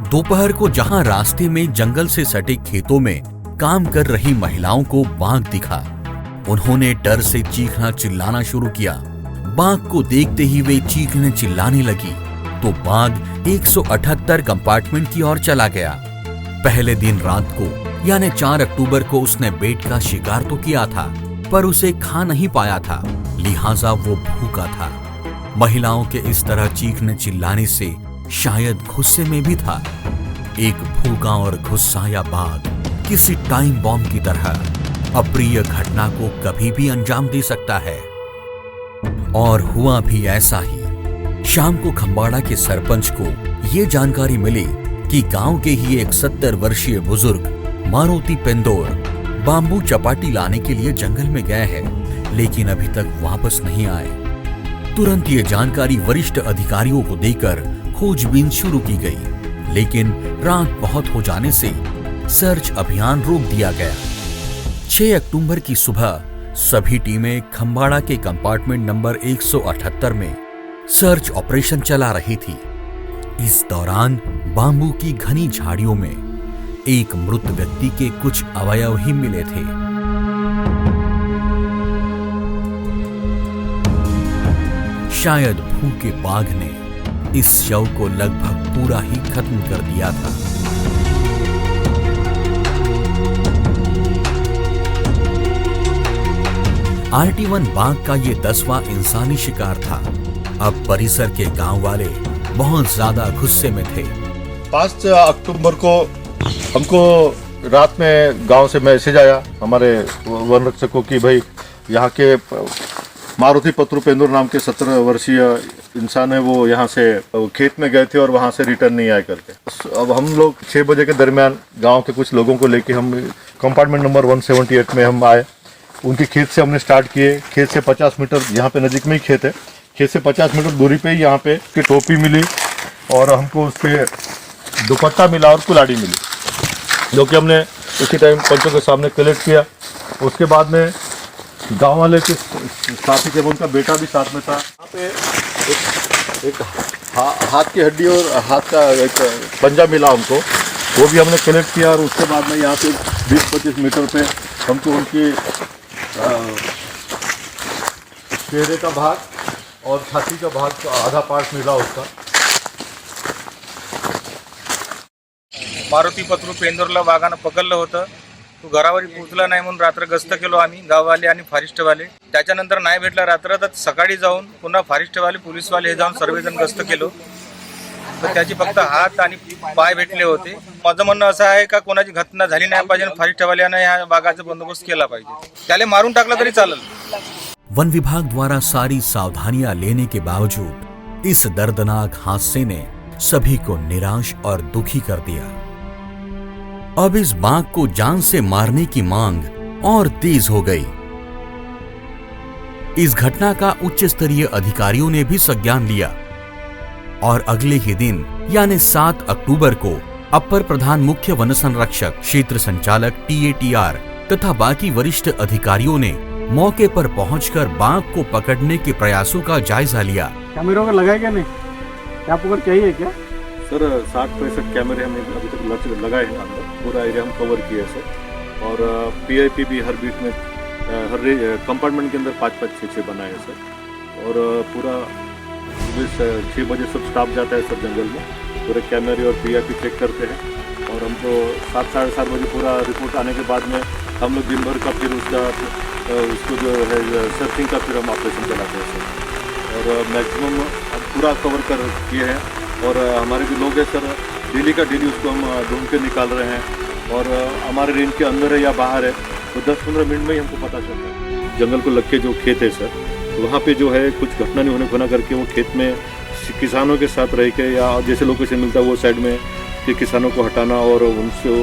दोपहर को जहां रास्ते में जंगल से सटे खेतों में काम कर रही महिलाओं को बाघ दिखा। उन्होंने डर से चीखना चिल्लाना शुरू किया। बाघ को देखते ही वे चीखने चिल्लाने लगी तो बाघ 178 कंपार्टमेंट की ओर चला गया। पहले दिन रात को यानी 4 अक्टूबर को उसने बेट का शिकार तो किया था, पर उसे खा नहीं पाया था, लिहाजा वो भूखा था। महिलाओं के इस तरह चीखने चिल्लाने से शायद गुस्से में भी था। एक भूखा और गुस्साया बाघ किसी टाइम बॉम्ब की तरह अप्रिय घटना को कभी भी अंजाम दे सकता है। और हुआ भी ऐसा ही। शाम को खंबाड़ा के सरपंच को ये जानकारी मिली कि गांव के ही एक 70 वर्षीय बुजुर्ग मारुति पेंदोर बाम्बू चपाटी लाने के लिए जंगल में गए हैं, लेकिन अभी तक वापस नहीं आए। तुरंत ये जानकारी वरिष्ठ अधिकारियों को देकर खोजबीन शुरू की गई, लेकिन रात बहुत हो जाने से सर्च अभियान रोक दिया गया। 6 अक्टूबर की सुबह सभी टीमें खंबाड़ा के कंपार्टमेंट नंबर 178 में सर्च ऑपरेशन चला रही थी। इस दौरान बाम्बू की घनी झाड़ियों में एक मृत व्यक्ति के कुछ अवयव ही मिले थे। शायद भूखे बाघ ने इस शव को लगभग पूरा ही खत्म कर दिया था। RT1 बाघ का ये 10वां इंसानी शिकार था। अब परिसर के गांव वाले बहुत ज्यादा गुस्से में थे। 5 अक्टूबर को हमको रात में गांव से मैसेज आया हमारे वन रक्षकों की, भाई यहाँ के मारुति पत्रु पेंदुर नाम के 17 वर्षीय इंसान है, वो यहाँ से खेत में गए थे और वहाँ से रिटर्न नहीं आए करके। अब हम लोग 6 बजे के दरमियान गांव के कुछ लोगों को लेके हम कंपार्टमेंट नंबर 178 में हम आए। उनके खेत से हमने स्टार्ट किए। खेत से 50 मीटर, यहाँ पे नज़दीक में ही खेत है, खेत से 50 मीटर दूरी पे ही यहाँ पे की टोपी मिली और हमको उससे दुपट्टा मिला और कुल्हाड़ी मिली, जो कि हमने उसी टाइम पंचों के सामने कलेक्ट किया। उसके बाद में गांव वाले के साथी के उनका बेटा भी साथ में था। यहाँ पे एक हाथ की हड्डी और हाथ का एक पंजा मिला हमको, वो भी हमने कलेक्ट किया। और उसके बाद में यहाँ से 20-25 मीटर पे हमको उनकी चेहरे का भाग और छाती का भाग आधा पार्ट मिला उसका। मारुती पत्रू पेंदोरला वाघानं पकडलं होतं। तो घरावर पोहोचला नाही म्हणून रात्र गस्त केलो आम्ही, गाववाले आणि फॉरेस्टवाले। त्याच्यानंतर नाही भेटला रात्र, तर सकाळी जाऊन पुन्हा फॉरेस्टवाले पोलीसवाले हे जाऊन सर्वजण गस्त केलो, तर त्याची फक्त हात आणि पाय भेटले होते। माझं म्हणणं असं आहे का कोणाची घटना झाली नाही पाहिजे, फॉरेस्टवाल्यानं ह्या वाघाचा बंदोबस्त केला पाहिजे, त्याला मारून टाकलं तरी चालेल। वन विभाग द्वारा सारी सावधानियां लेने के बावजूद इस दर्दनाक हादसे ने सभी को निराश और दुखी कर दिया। अब इस बाघ को जान से मारने की मांग और तेज हो गई। इस घटना का उच्च स्तरीय अधिकारियों ने भी संज्ञान लिया और अगले ही दिन यानी 7 अक्टूबर को अपर प्रधान मुख्य वन संरक्षक, क्षेत्र संचालक TATR तथा बाकी वरिष्ठ अधिकारियों ने मौके पर पहुंचकर बाघ को पकड़ने के प्रयासों का जायजा लिया। कैमरों का लगाया क्या नहीं, क्या पकड़ चाहिए क्या? सर 60-65 कैमरे हमने अभी तक लगाए हैं अंदर, पूरा एरिया हम कवर किया है सर। और PIP भी हर बीट में हर कंपार्टमेंट के अंदर 5-5, 6-6 बनाए हैं सर। और पूरा 6 बजे सब स्टाफ जाता है सर जंगल में, पूरे कैमरे और PIP चेक करते हैं। और हमको 7-7:30 बजे पूरा रिपोर्ट आने के बाद में हम लोग दिन भर का फिर उसको जो है सर्चिंग का फिर हम ऑपरेशन चलाते हैं सर। और मैक्सिमम पूरा कवर कर किए हैं। और हमारे जो लोग हैं सर, डेली का डेली उसको हम ढूंढ के निकाल रहे हैं। और हमारे रेंज के अंदर है या बाहर है, तो 10-15 मिनट में ही हमको पता चलता है। जंगल को लग के जो खेत है सर, वहाँ पे जो है कुछ घटना नहीं होने को ना करके वो खेत में किसानों के साथ रह के या जैसे लोकेशन मिलता है वो साइड में कि किसानों को हटाना और उनसे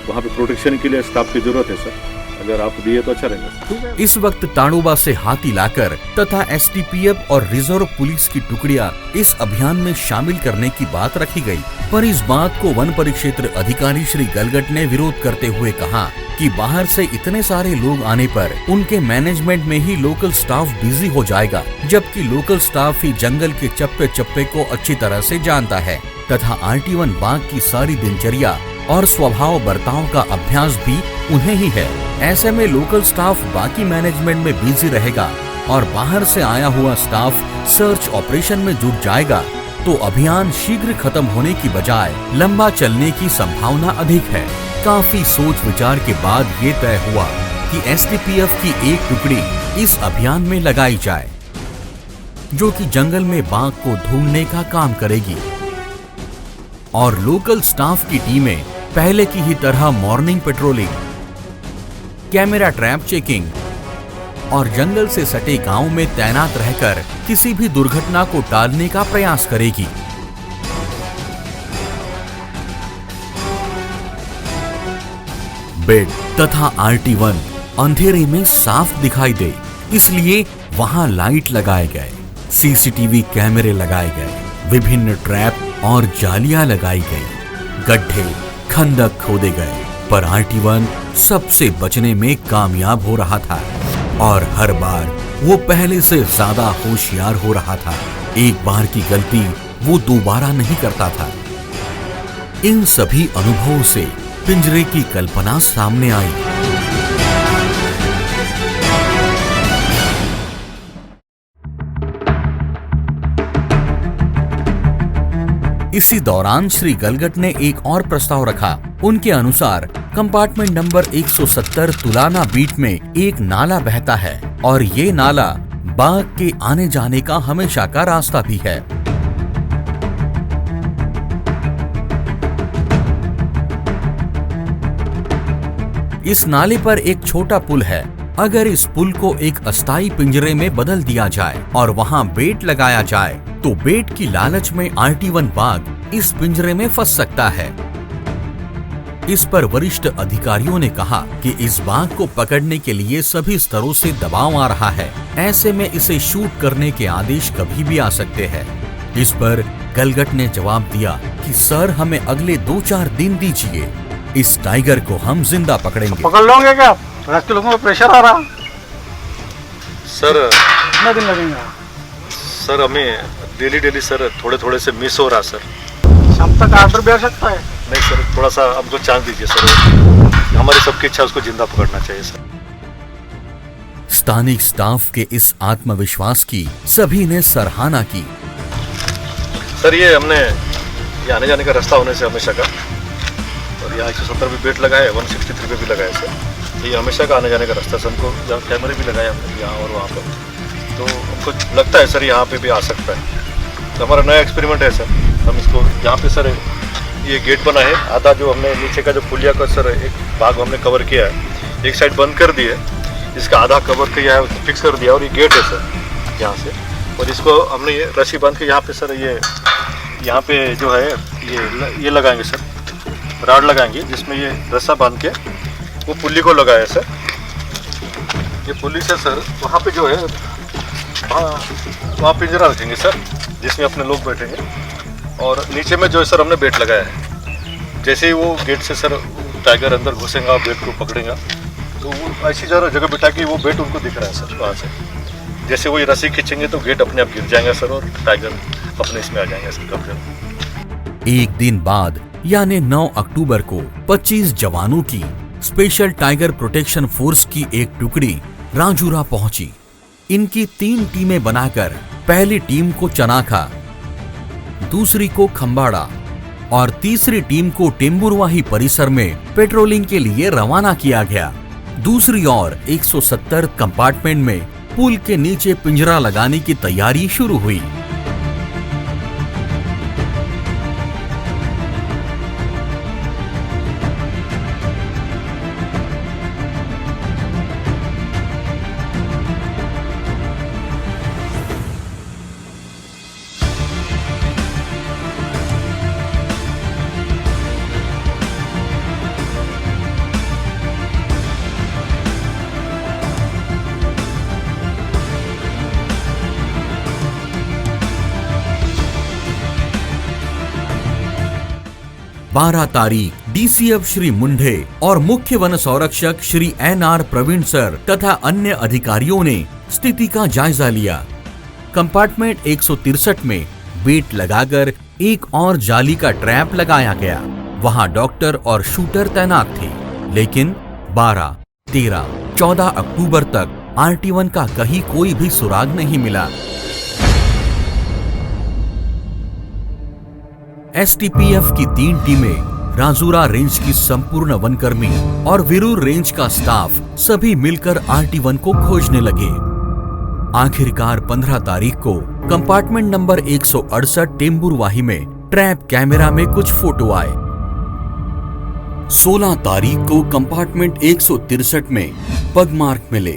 वहाँ पे प्रोटेक्शन के लिए स्टाफ की जरूरत है सर। अगर आप दिए तो अच्छा रहेगा। इस वक्त ताड़ोबा से हाथी लाकर तथा STPF और रिजर्व पुलिस की टुकड़ियां इस अभियान में शामिल करने की बात रखी गई, पर इस बात को वन परिक्षेत्र अधिकारी श्री गलगट ने विरोध करते हुए कहा कि बाहर से इतने सारे लोग आने पर उनके मैनेजमेंट में ही लोकल स्टाफ बिजी हो जाएगा, जबकि लोकल स्टाफ ही जंगल के चप्पे चप्पे को अच्छी तरह से जानता है तथा RT1 बाघ की सारी दिनचर्या और स्वभाव बर्ताव का अभ्यास भी उन्हें ही है। ऐसे में लोकल स्टाफ बाकी मैनेजमेंट में बिजी रहेगा और बाहर से आया हुआ स्टाफ सर्च ऑपरेशन में जुट जाएगा तो अभियान शीघ्र खत्म होने की बजाय लंबा चलने की संभावना अधिक है। काफी सोच विचार के बाद ये तय हुआ कि एसटीपीएफ की एक टुकड़ी इस अभियान में लगाई जाए जो कि जंगल में बाघ को ढूंढने का काम करेगी और लोकल स्टाफ की टीमें पहले की ही तरह morning patrolling, camera trap checking और जंगल से सटे गांव में तैनात रहकर किसी भी दुर्घटना को टालने का प्रयास करेगी। बेड तथा RT1 अंधेरे में साफ दिखाई दे, इसलिए वहां लाइट लगाए गए, सीसीटीवी कैमरे लगाए गए, विभिन्न ट्रैप और जालियां लगाई गई, गड्ढे खंदक खोदे गए, पर RT1 सबसे बचने में कामयाब हो रहा था और हर बार वो पहले से ज्यादा होशियार हो रहा था। एक बार की गलती वो दोबारा नहीं करता था। इन सभी अनुभवों से पिंजरे की कल्पना सामने आई। इसी दौरान श्री गलगट ने एक और प्रस्ताव रखा। उनके अनुसार कंपार्टमेंट नंबर 170 तुलाना बीट में एक नाला बहता है और ये नाला बाघ के आने जाने का हमेशा का रास्ता भी है। इस नाले पर एक छोटा पुल है। अगर इस पुल को एक अस्थायी पिंजरे में बदल दिया जाए और वहां बेट लगाया जाए तो बेट की लालच में RT1 बाघ इस पिंजरे में फंस सकता है। इस पर वरिष्ठ अधिकारियों ने कहा कि इस बाघ को पकड़ने के लिए सभी स्तरों से दबाव आ रहा है, ऐसे में इसे शूट करने के आदेश कभी भी आ सकते हैं। इस पर गलगट ने जवाब दिया कि सर हमें अगले 2-4 दिन दीजिए, इस टाइगर को हम जिंदा पकड़ेंगे। पकड़ लोगे क्या? रास्ते लोगों में प्रेशर आ रहा सर। कितना दिन लगेगा? सर हमें डेली सर थोड़े से मिस हो रहा सर। शाम तक आर्डर भी आ सकता है। नहीं सर, थोड़ा सा हमको चांस दीजिए सर, हमारी सबकी इच्छा उसको जिंदा पकड़ना चाहिए सर। स्थानिक स्टाफ के इस आत्मविश्वास की सभी ने सराहना की। सर ये हमने ये आने जाने का रास्ता होने से हमेशा का, और यहाँ 170 भी बेट लगाए, 163 पे भी लगाए सर। ये हमेशा का आने जाने का रास्ता सर। हमको जहाँ कैमरे भी लगाए हमने यहाँ और वहाँ पर, तो हमको लगता है सर यहाँ पे भी आ सकता है। तो हमारा नया एक्सपेरिमेंट है सर। हम इसको यहाँ पे सर ये गेट बना है, आधा जो हमने नीचे का जो पुलिया का सर एक भाग हमने कवर किया है, एक साइड बंद कर दी है, इसका आधा कवर किया है, फिक्स कर दिया, और ये गेट है सर यहाँ से। और इसको हमने ये रस्सी बांध के यहाँ पे सर ये यहाँ पे जो है ये लगाएंगे सर, राड लगाएंगे जिसमें ये रस्सा बांध के वो पुल्ली को लगाया सर। ये पुल्ली से सर वहाँ पे जो है वहाँ पिंजरा रखेंगे सर जिसमें अपने लोग बैठेंगे, और नीचे में जो है सर हमने बेट लगाया है। जैसे ही वो गेट से सर टाइगर अंदर घुसेगा, बेट को पकड़ेगा, तो वो ऐसी जगह बिठा के वो बेट उनको दिख रहा है सर वहाँ से। जैसे वो ये रस्सी खींचेंगे तो गेट अपने आप गिर जाएगा सर और टाइगर अपने इसमें आ जाएंगे सर कब्जे में। एक दिन बाद यानी 9 अक्टूबर को 25 जवानों की स्पेशल टाइगर प्रोटेक्शन फोर्स की एक टुकड़ी राजूरा पहुंची। इनकी 3 टीमें बनाकर पहली टीम को चनाखा, दूसरी को खंबाड़ा और तीसरी टीम को टेम्बुरवाही परिसर में पेट्रोलिंग के लिए रवाना किया गया। दूसरी ओर 170 कंपार्टमेंट में पुल के नीचे पिंजरा लगाने की तैयारी शुरू हुई। बारह तारीख DCF श्री मुंढे और मुख्य वन संरक्षक श्री NR प्रवीण सर तथा अन्य अधिकारियों ने स्थिति का जायजा लिया। कंपार्टमेंट 163 में बेट लगाकर एक और जाली का ट्रैप लगाया गया। वहां डॉक्टर और शूटर तैनात थे, लेकिन 12, 13, 14 अक्टूबर तक RT1 का कहीं कोई भी सुराग नहीं मिला। STPF की 3 टीमें, राजूरा रेंज की संपूर्ण वनकर्मी और विरूर रेंज का स्टाफ सभी मिलकर RT1 को खोजने लगे। आखिरकार 15 तारीख को कंपार्टमेंट नंबर 168 टेम्बुरवाही में ट्रैप कैमरा में कुछ फोटो आए। 16 तारीख को कंपार्टमेंट 163 में पगमार्क मिले।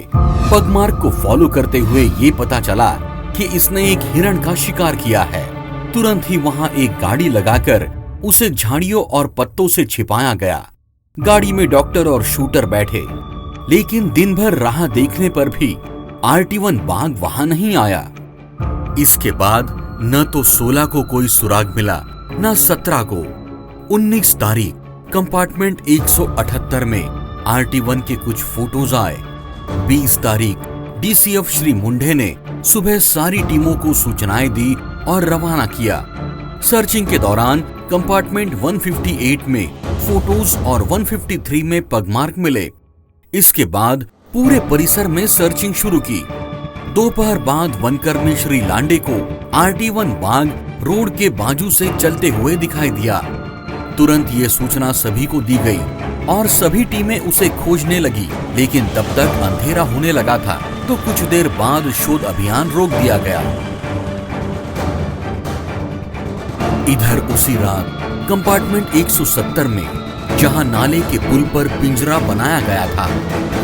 पगमार्क को फॉलो करते हुए ये पता चला कि इसने एक हिरण का शिकार किया है। तुरंत ही वहां एक गाड़ी लगाकर उसे झाड़ियों और पत्तों से छिपाया गया। गाड़ी में डॉक्टर और शूटर बैठे, लेकिन दिन भर राह देखने पर भी RT1 बाघ वहां नहीं आया। इसके बाद न तो 16 को कोई सुराग मिला, न 17 को। 19 तारीख कंपार्टमेंट 178 में RT1 के कुछ फोटोज आए। 20 तारीख DCF श्री मुंडे ने सुबह सारी टीमों को सूचनाएं दी और रवाना किया। सर्चिंग के दौरान कंपार्टमेंट 158 में फोटोज और 153 में पगमार्क मिले। इसके बाद पूरे परिसर में सर्चिंग शुरू की। दोपहर बाद वनकर्मी श्री लांडे को RT1 बाघ रोड के बाजू से चलते हुए दिखाई दिया। तुरंत ये सूचना सभी को दी गई और सभी टीमें उसे खोजने लगी, लेकिन तब तक अंधेरा होने लगा था, तो कुछ देर बाद शोध अभियान रोक दिया गया। इधर उसी रात कंपार्टमेंट 170 में, जहां नाले के पुल पर पिंजरा बनाया गया था,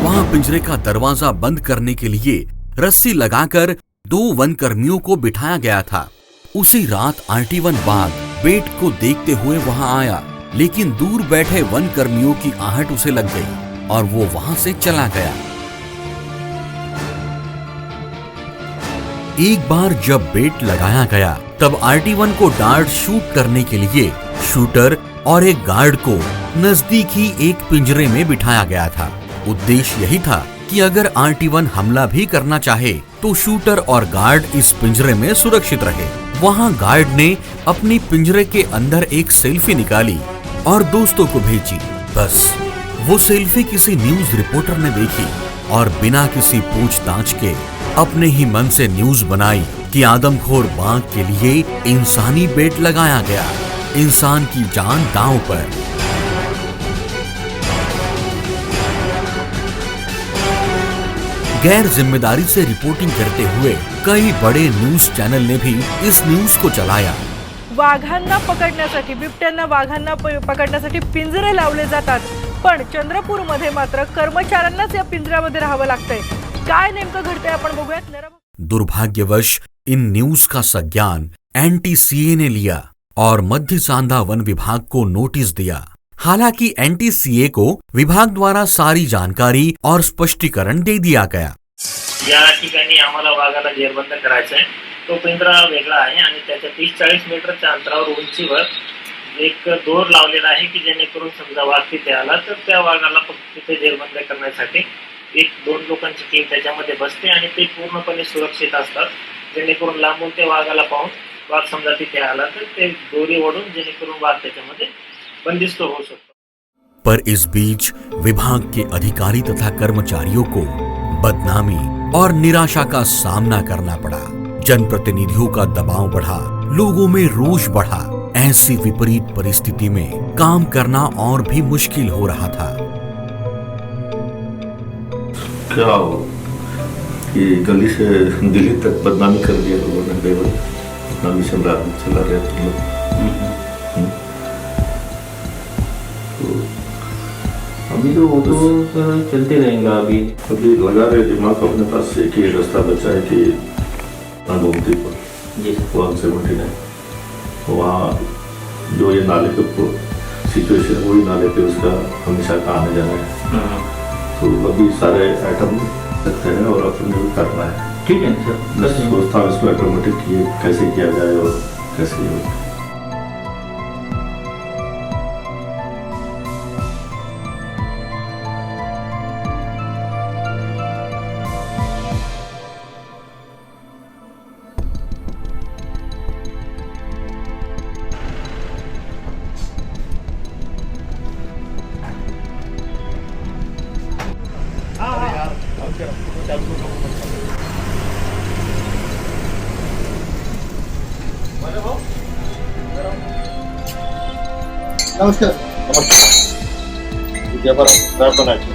वहां पिंजरे का दरवाजा बंद करने के लिए रस्सी लगाकर 2 वनकर्मियों को बिठाया गया था। उसी रात RT1 बाघ बेट को देखते हुए वहां आया, लेकिन दूर बैठे वनकर्मियों की आहट उसे लग गई और वो वहां से चला गया। एक बार जब बेट लगाया गया, तब RT1 को डार्ट शूट करने के लिए शूटर और एक गार्ड को नजदीक ही एक पिंजरे में बिठाया गया था। उद्देश्य यही था कि अगर RT1 हमला भी करना चाहे तो शूटर और गार्ड इस पिंजरे में सुरक्षित रहे। वहां गार्ड ने अपनी पिंजरे के अंदर एक सेल्फी निकाली और दोस्तों को भेजी। बस वो सेल्फी किसी न्यूज रिपोर्टर ने देखी और बिना किसी पूछताछ के अपने ही मन से न्यूज बनाई कि आदमखोर बाघ के लिए इंसानी बेट लगाया गया, इंसान की जान दांव पर। गैर जिम्मेदारी से रिपोर्टिंग करते हुए कई बड़े न्यूज चॅनल ने भी इस न्यूज को चलाया। वाघांना पकडण्यासाठी, बिबट्यांना वाघांना पकडण्यासाठी पिंजरे लावले जातात, पण चंद्रपूरमध्ये मात्र कर्मचाऱ्यांनाच या पिंजऱ्यामध्ये राहावं लागतंय। काय नेमकं घडतंय आपण बघूयात। दुर्भाग्यवश इन न्यूज का संज्ञान NTCA ने लिया और मध्य सांधा वन विभाग को नोटिस दिया। हालांकि NTCA को विभाग द्वारा सारी जानकारी और स्पष्टीकरण दे दिया गया। या ठिकाणी आम्हाला वाघाला जेरबंद करायचं आहे। तो पिंजरा वेगळा आहे आणि त्याच्या 30-40 मीटरच्या अंतरावर उंचीवर एक दोर लावलेला आहे की जेणेकरून समजा वाघ तिथे आला तर त्या वाघाला तिथे जेरबंद करण्यासाठी 1-2 लोकांची टीम त्याच्यामध्ये बसते आणि ते पूर्णपणे सुरक्षित असतात, जेणेकरून लांबून ते वाघाला पाहून वाघ समजा तिथे आला तर ते दोरी ओढून जेणेकरून वाघ त्याच्यामध्ये बंदिस्त हो सकता। पर इस बीच विभाग के अधिकारी तथा कर्मचारियों को बदनामी और निराशा का सामना करना पड़ा। जनप्रतिनिधियों का दबाव बढ़ा, लोगों में रोष बढ़ा। ऐसी विपरीत परिस्थिति में काम करना और भी मुश्किल हो रहा था। क्या हो कि गली से दिल्ली तक बदनामी कर दिया लोगों ने, बदनामी चला रहे तुम लोग। अभी तो वो तो चलते रहेगा। अभी लगा रहे दिमाग अपने पास एक ही रास्ता बचा है कि गोमती पर 179 वहाँ जो ये नाले के सिचुएशन है, वही नाले पे उसका हमेशा का आने जाना है। तो अभी सारे आइटम सकते हैं और अपने भी करना है। ठीक है सर, मैं सोचता हूँ इसको ऑटोमेटिक कैसे किया जाए और कैसे हो। नमस्कार. उद्या बरं ट्रॅप बनायची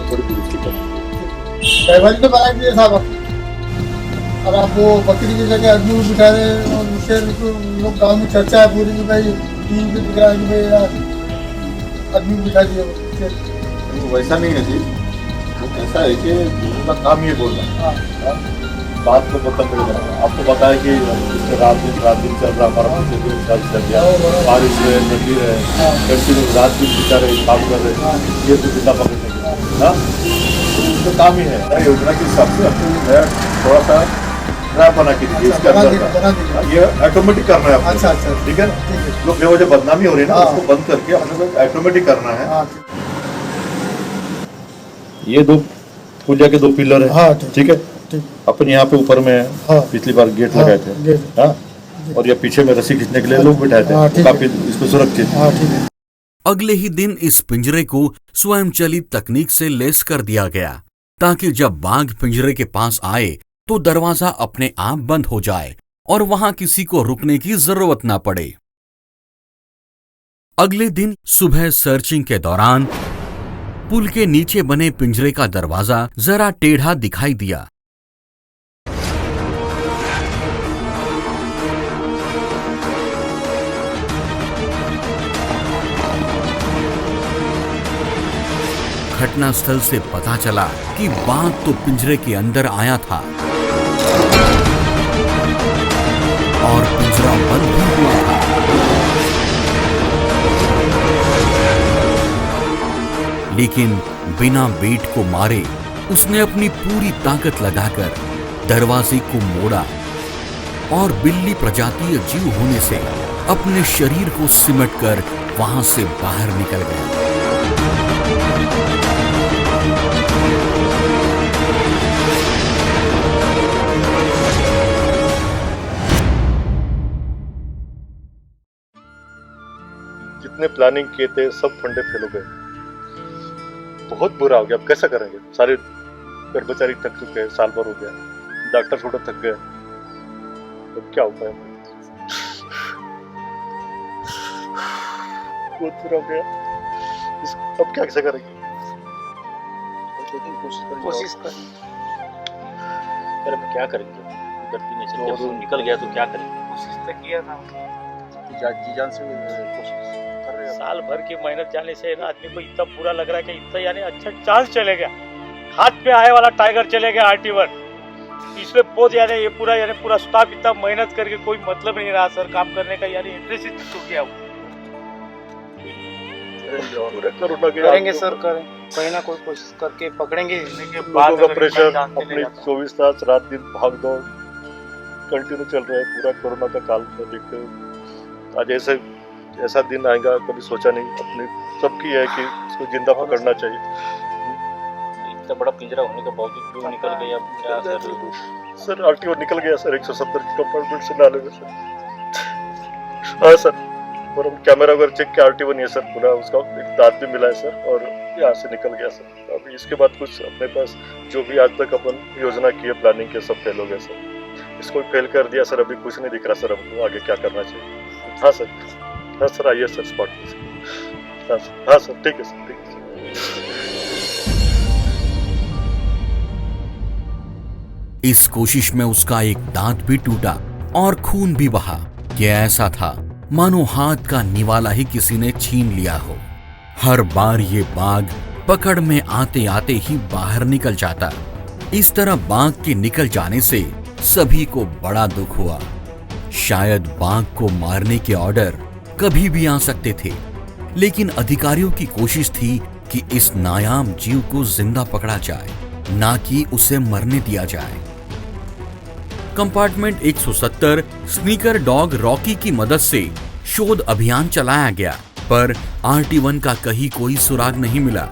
थोड़ी दुरुस्ती करनी ड्राइवर तो बनाई दिए साहब. और आप वो बकरी की जगह आदमी को बिठा रहे हैं और उससे लोग गाँव में चर्चा है पूरी कि भाई टीवी पे दिख रहा है कि भाई यार आदमी को बिठा दिया. वो वैसा नहीं है जी, वो ऐसा है कि उनका काम ये बोलना बात को खत्म कर देना. आपको पता है कि इसमें रात दिन चल रहा हमारा चल गया, बारिश है, नदी है, कंटिन्यू रात दिन बेचारे काम कर रहे हैं, ये तो जिंदा पकड़ने के ना तो काम ही है. योजना के हिसाब से आपको थोड़ा सा ट्रैप बना के दीजिए इसके अंदर का, ये ऑटोमेटिक करना है. अच्छा अच्छा ठीक है. लोग बेवजह बदनामी हो रही है ना, उसको बंद करके अपने को ऑटोमेटिक करना है. ये दो पूजा के 2 पिलर है. हाँ ठीक है. अपन यहाँ पे ऊपर में पिछली बार गेट लगाए थे. हाँ. और ये पीछे में रस्सी खींचने के लिए लोग बिठाए थे, काफी इसको सुरक्षित. अगले ही दिन इस पिंजरे को स्वयंचलित तकनीक से लैस कर दिया गया ताकि जब बाघ पिंजरे के पास आए तो दरवाजा अपने आप बंद हो जाए और वहां किसी को रुकने की जरूरत न पड़े. अगले दिन सुबह सर्चिंग के दौरान पुल के नीचे बने पिंजरे का दरवाजा जरा टेढ़ा दिखाई दिया. घटनास्थल से पता चला कि बाघ तो पिंजरे के अंदर आया था और पिंजरा बंद भी हुआ था. लेकिन बिना वेट को मारे उसने अपनी पूरी ताकत लगाकर दरवाजे को मोड़ा और बिल्ली प्रजातीय जीव होने से अपने शरीर को सिमटकर वहां से बाहर निकल गया. जितने प्लानिंग किए थे सब फंडे फेल हो गए. बहुत बुरा हो गया. अब कैसा करेंगे? सारे कर्मचारी थक चुके हैं, साल भर हो गया, डॉक्टर थोड़ा थक गए. अब क्या उपाय है? बहुत बुरा हो गया. अब क्या कैसे करेंगे? कोशिश कर. क्या करेंगे? गलती नहीं चली, जब निकल गया तो क्या करेंगे? कोशिश तो किया था, जी जान से कोशिश. साल भर की मेहनत जाने से ना आदमी को इतना बुरा लग रहा है कि इतना यानी अच्छा चांस चले गया, हाथ पे आए वाला टाइगर चले गया RT1. इसमें बहुत यानी ये पूरा स्टाफ इतना मेहनत करके कोई मतलब नहीं रहा सर काम करने का, यानी इंटरेस्ट ही टूट गया. करेंगे सर, करें कहीं ना कोई कोशिश करके पकड़ेंगे. लोगों का प्रेशर अपने 24 तास रात दिन भाग दौड़ कंटिन्यू चल रहा है. पूरा कोरोना का काल में देखते हो आज ऐसा दिन आएगा कभी सोचा नहीं. अपनी सबकी है कि इसको जिंदा पकड़ना चाहिए. इतना बड़ा पिंजरा होने के बावजूद क्यों निकल गया? सर RTO निकल गया सर 170 की कंपार्टमेंट से नाले में सर. हाँ सर. और हम कैमरा वगैरह चेक किया RT1 है सर, पूरा उसका एक दांत भी मिला है सर और यहाँ से निकल गया सर. अब इसके बाद कुछ अपने पास जो भी आज तक अपन योजना की है, प्लानिंग के, सब फेल हो गया सर. इसको फेल कर दिया सर. अभी कुछ नहीं दिख रहा सर हमको आगे क्या करना चाहिए. हाँ सर. हाँ सर आइए सर स्पॉट पे. हाँ सर ठीक है सर, ठीक है सर. इस कोशिश में उसका एक दांत भी टूटा और खून भी बहा कि ऐसा था मानो हाथ का निवाला ही किसी ने छीन लिया हो. हर बार ये बाघ पकड़ में आते आते ही बाहर निकल जाता. इस तरह बाघ के निकल जाने से सभी को बड़ा दुख हुआ. शायद बाघ को मारने के ऑर्डर कभी भी आ सकते थे, लेकिन अधिकारियों की कोशिश थी कि इस नायाब जीव को जिंदा पकड़ा जाए, ना कि उसे मरने दिया जाए. कंपार्टमेंट 170 स्नीकर डॉग रॉकी की मदद से शोध अभियान चलाया गया, पर RT1 का कहीं कोई सुराग नहीं मिला.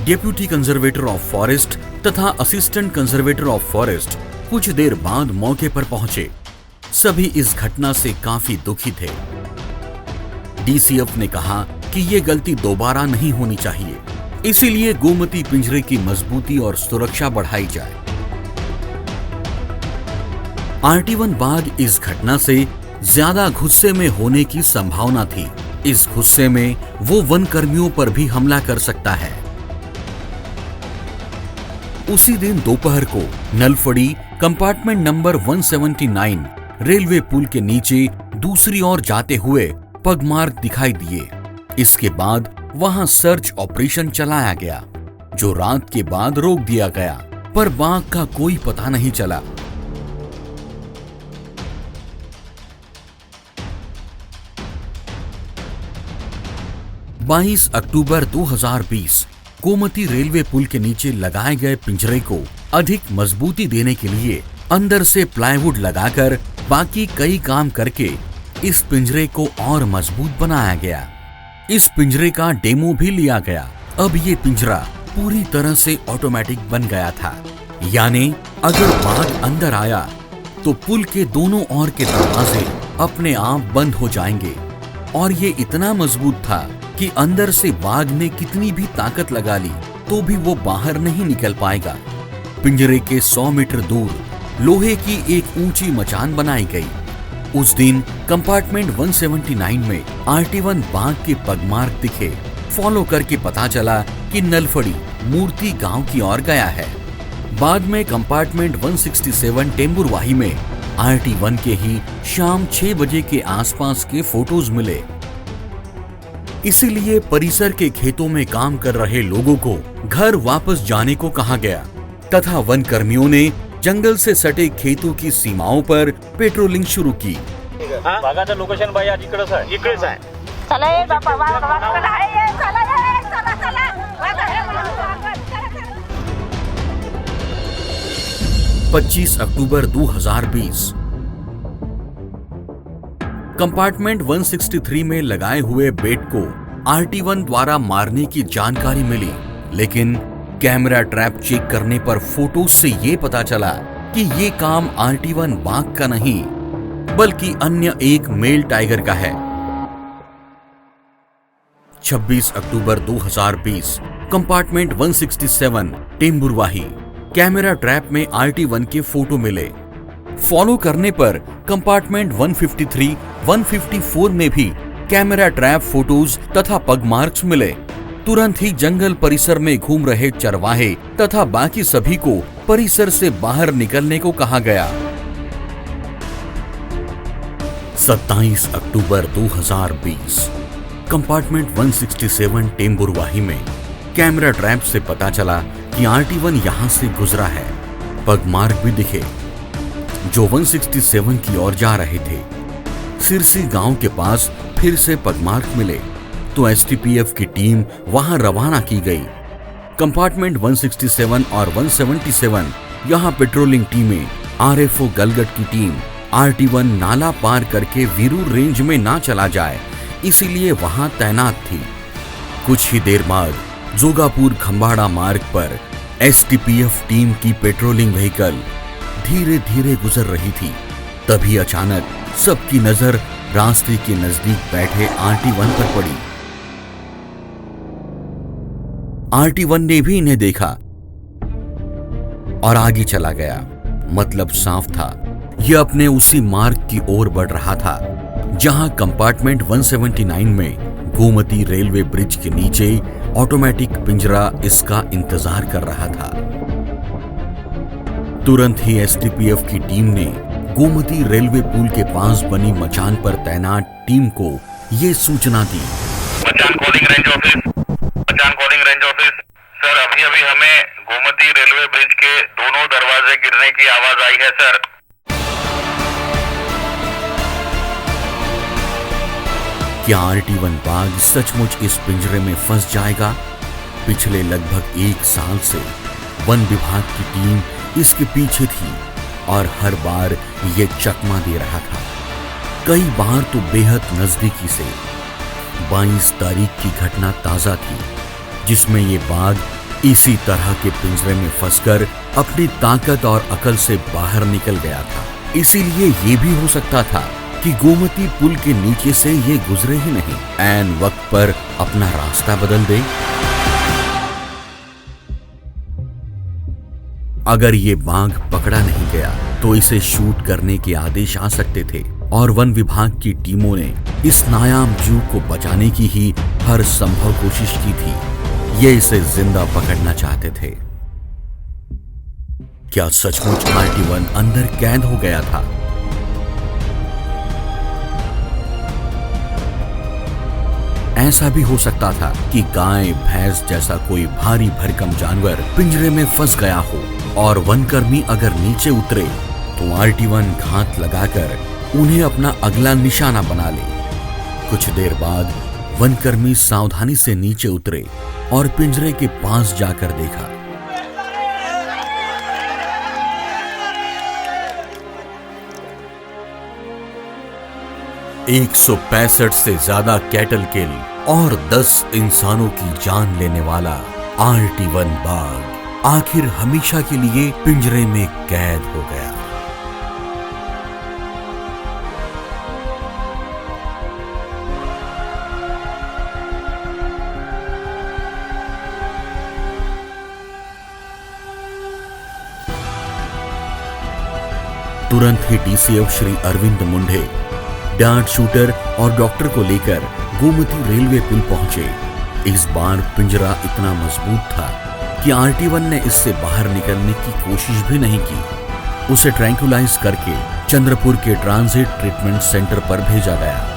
डेप्यूटी कंजर्वेटर ऑफ फॉरेस्ट तथा असिस्टेंट कंजर्वेटर ऑफ फॉरेस्ट कुछ देर बाद मौके पर पहुंचे। सभी इस घटना से काफी दुखी थे। डीसीएफ ने कहा कि ये गलती दोबारा नहीं होनी चाहिए, इसीलिए गोमती पिंजरे की मजबूती और सुरक्षा बढ़ाई जाए। RT1 बाघ इस घटना से ज्यादा गुस्से में होने की संभावना थी। इस गुस्से में वो वन कर्मियों पर भी हमला कर सकता है। उसी दिन दोपहर को नलफड़ी कंपार्टमेंट नंबर 179 रेलवे पुल के नीचे दूसरी ओर जाते हुए पगमार्क दिखाई दिए। इसके बाद वहां सर्च ऑपरेशन चलाया गया, जो रात के बाद रोक दिया गया, पर बाघ का कोई पता नहीं चला। बाईस अक्टूबर 2020 गोमती रेलवे पुल के नीचे लगाए गए पिंजरे को अधिक मजबूती देने के लिए अंदर से प्लाईवुड लगाकर बाकी कई काम करके इस पिंजरे को और मजबूत बनाया गया। इस पिंजरे का डेमो भी लिया गया। अब ये पिंजरा पूरी तरह से ऑटोमेटिक बन गया था, यानी अगर बाघ अंदर आया तो पुल के दोनों ओर के दरवाजे अपने आप बंद हो जाएंगे। और ये इतना मजबूत था कि अंदर से बाघ ने कितनी भी ताकत लगा ली तो भी वो बाहर नहीं निकल पाएगा। पिंजरे के 100 मीटर दूर लोहे की एक ऊंची मचान बनाई गई। उस दिन कंपार्टमेंट 179 में RT1 बाघ के पगमार्क दिखे। फॉलो करके पता चला कि नलफड़ी मूर्ति गांव की ओर गया है। बाद में कंपार्टमेंट 167 टेम्बुरवाही में RT1 के ही शाम 6 बजे के आसपास के फोटोज मिले। इसीलिए परिसर के खेतों में काम कर रहे लोगों को घर वापस जाने को कहा गया तथा वन कर्मियों ने जंगल से सटे खेतों की सीमाओं पर पेट्रोलिंग शुरू की। बागाचं लोकेशन बाई आज इकडेच आहे। इकडेच आहे। चला ये बाबा, वाघ आहे, चला ये, चला चला, वाघ आहे, वाघ, चला 25 अक्टूबर 2020 कंपार्टमेंट 163 में लगाए हुए बेट को RT1 द्वारा मारने की जानकारी मिली, लेकिन कैमरा ट्रैप चेक करने पर फोटो से ये पता चला कि ये काम RT1 बाघ का नहीं बल्कि अन्य एक मेल टाइगर का है। 26 अक्टूबर 2020 कंपार्टमेंट 167 टेम्बुरवाही कैमरा ट्रैप में RT1 के फोटो मिले। फॉलो करने पर कंपार्टमेंट 153, 154 में भी कैमरा ट्रैप फोटोज तथा पगमार्क्स मिले। तुरंत ही जंगल परिसर में घूम रहे चरवाहे तथा बाकी सभी को परिसर से बाहर निकलने को कहा गया। 27 अक्टूबर 2020 कंपार्टमेंट 167 टेम्बुरवाही में कैमरा ट्रैप से पता चला कि RT1 यहां से गुजरा है। पगमार्क भी दिखे जो 167 की ओर जा रहे थे। सिरसी गांव के पास फिर से पगमार्क मिले तो STPF की टीम वहां रवाना की गई। कंपार्टमेंट 167 और 177 यहां पेट्रोलिंग टीमें, RFO गलगट की टीम RT1 नाला पार करके वीरू रेंज में ना चला जाए इसीलिए वहां तैनात थी। कुछ ही देर बाद जोगापुर खंबाड़ा मार्ग पर STPF टीम की पेट्रोलिंग व्हीकल धीरे धीरे गुजर रही थी। तभी अचानक सबकी नजर रास्ते के नजदीक बैठे RT1 पर पड़ी। RT1 ने भी इन्हें देखा और आगे चला गया। मतलब साफ था, यह अपने उसी मार्ग की ओर बढ़ रहा था जहां कंपार्टमेंट 179 में गोमती रेलवे ब्रिज के नीचे ऑटोमेटिक पिंजरा इसका इंतजार कर रहा था। तुरंत ही STPF की टीम ने गोमती रेलवे पुल के पास बनी मचान पर तैनात टीम को ये सूचना दी। मचान कॉलिंग रेंज ऑफिस, मचान कॉलिंग रेंज ऑफिस। सर अभी हमें गोमती रेलवे ब्रिज के दोनों दरवाजे गिरने की आवाज आई है सर। क्या RT1 बाघ सचमुच इस पिंजरे में फंस जाएगा? पिछले लगभग 1 साल से वन विभाग की टीम इसके पीछे थी और हर बार ये चकमा दे रहा था, कई बार तो बेहद नजदीकी से। 22 तारीख की घटना ताजा थी जिसमें ये बाघ इसी तरह के पिंजरे में फंसकर अपनी ताकत और अकल से बाहर निकल गया था। इसीलिए ये भी हो सकता था कि गोमती पुल के नीचे से ये गुजरे ही नहीं, ऐन वक्त पर अपना रास्ता बदल दे। अगर ये बाघ पकड़ा नहीं गया तो इसे शूट करने के आदेश आ सकते थे और वन विभाग की टीमों ने इस नायाब जीव को बचाने की ही हर संभव कोशिश की थी। ये इसे जिंदा पकड़ना चाहते थे। क्या सचमुच RT-1 अंदर कैद हो गया था? ऐसा भी हो सकता था कि गाय भैंस जैसा कोई भारी भरकम जानवर पिंजरे में फंस गया हो और वनकर्मी अगर नीचे उतरे तो RT-1 घात लगाकर उन्हें अपना अगला निशाना बना ले। कुछ देर बाद वनकर्मी सावधानी से नीचे उतरे और पिंजरे के पास जाकर देखा। $165 से ज्यादा कैटल किल और 10 इंसानों की जान लेने वाला RT-1 बाघ आखिर हमेशा के लिए पिंजरे में कैद हो गया। तुरंत ही DCF श्री अरविंद मुंडे डार्ट शूटर और डॉक्टर को लेकर गोमती रेलवे पुल पहुंचे। इस बार पिंजरा इतना मजबूत था कि RT-1 ने इससे बाहर निकलने की कोशिश भी नहीं की। उसे ट्रैंकुलाइज करके चंद्रपुर के ट्रांजिट ट्रीटमेंट सेंटर पर भेजा गया।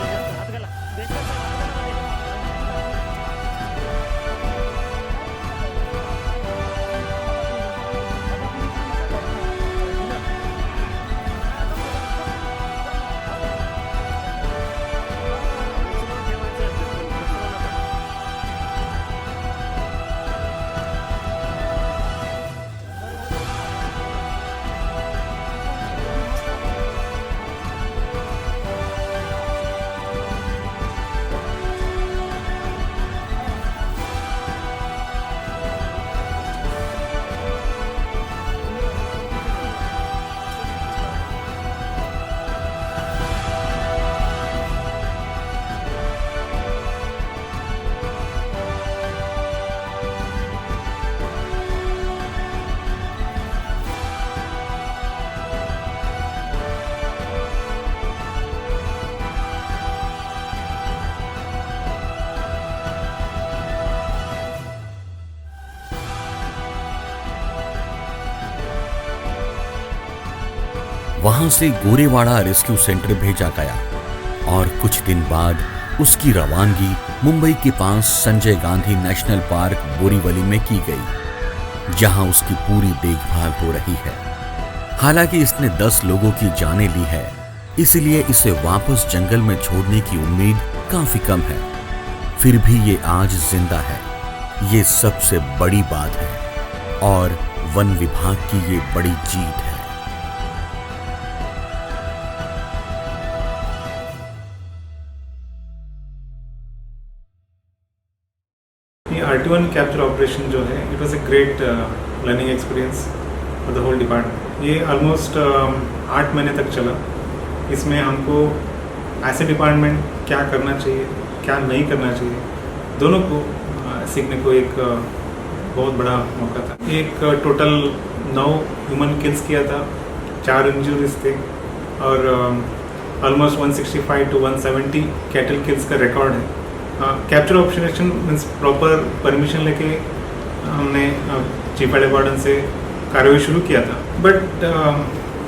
वहां से गोरेवाड़ा रेस्क्यू सेंटर भेजा गया और कुछ दिन बाद उसकी रवानगी मुंबई के पास संजय गांधी नेशनल पार्क बोरीवली में की गई, जहां उसकी पूरी देखभाल हो रही है। हालांकि इसने 10 लोगों की जानें ली है, इसलिए इसे वापस जंगल में छोड़ने की उम्मीद काफी कम है। फिर भी ये आज जिंदा है, ये सबसे बड़ी बात है और वन विभाग की ये बड़ी जीत है। RT-1 कैप्चर ऑपरेशन जो है, it was a great learning experience for the whole department. ये ऑलमोस्ट 8 महीने तक चला। इसमें हमको एज ए डिपार्टमेंट क्या करना चाहिए, क्या नहीं करना चाहिए, दोनों को सीखने को एक बहुत बड़ा मौका था। एक टोटल 9 ह्यूमन किल्स किया था, 4 इंजरीज थे और ऑलमोस्ट 165 to 170 कैटल किल्स का रिकॉर्ड है। Capture operation means proper permission लेके हमने चीफ वार्डन से कार्रवाई शुरू किया था, बट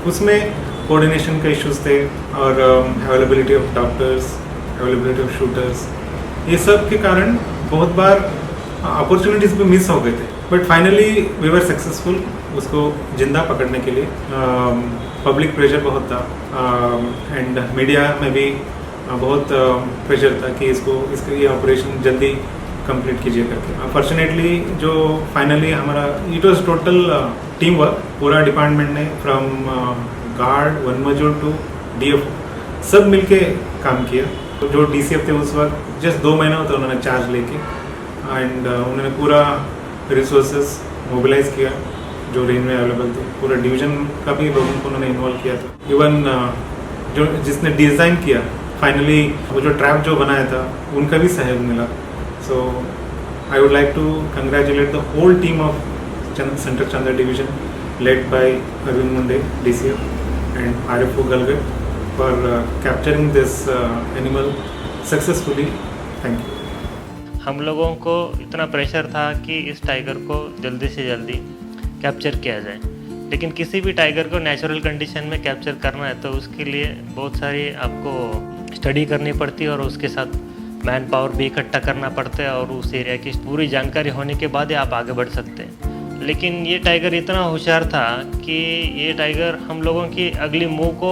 उसमें कोऑर्डिनेशन का इश्यूज थे और availability of doctors, availability of shooters, ये सब के कारण बहुत बार अपॉर्चुनिटीज भी मिस हो गए थे। But finally we were successful उसको जिंदा पकड़ने के लिए। पब्लिक प्रेशर बहुत था एंड मीडिया में भी बहुत प्रेशर था कि इसका ये ऑपरेशन जल्दी कंप्लीट कीजिए करके। अनफॉर्चुनेटली जो फाइनली हमारा it was total team work, पूरा डिपार्टमेंट ने फ्रॉम गार्ड, वन मजूर टू DF सब मिलके काम किया। तो जो DCF थे उस वक्त जस्ट 2 महीना होता उन्होंने चार्ज लेके एंड उन्होंने पूरा रिसोर्सेस मोबिलाइज किया जो रेंज में अवेलेबल थे। पूरा डिवीजन का भी लोगों को उन्होंने इन्वॉल्व किया था। इवन जो जिसने डिज़ाइन किया फाइनली वो जो ट्रैप जो बनाया था उनका भी सहयोग मिला। So I would like to congratulate the whole team of central Chandra division led by Arvind Munde, DCF and RFO Galgat for capturing this animal successfully. Thank you. हम लोगों को इतना प्रेशर था कि इस टाइगर को जल्दी से जल्दी कैप्चर किया जाए, लेकिन किसी भी टाइगर को नेचुरल कंडीशन में कैप्चर करना है तो उसके लिए बहुत सारी आपको स्टडी करनी पड़ती है और उसके साथ मैन पावर भी इकट्ठा करना पड़ता है और उस एरिया की पूरी जानकारी होने के बाद ही आप आगे बढ़ सकते हैं। लेकिन ये टाइगर इतना होशियार था कि ये टाइगर हम लोगों की अगली मुंह को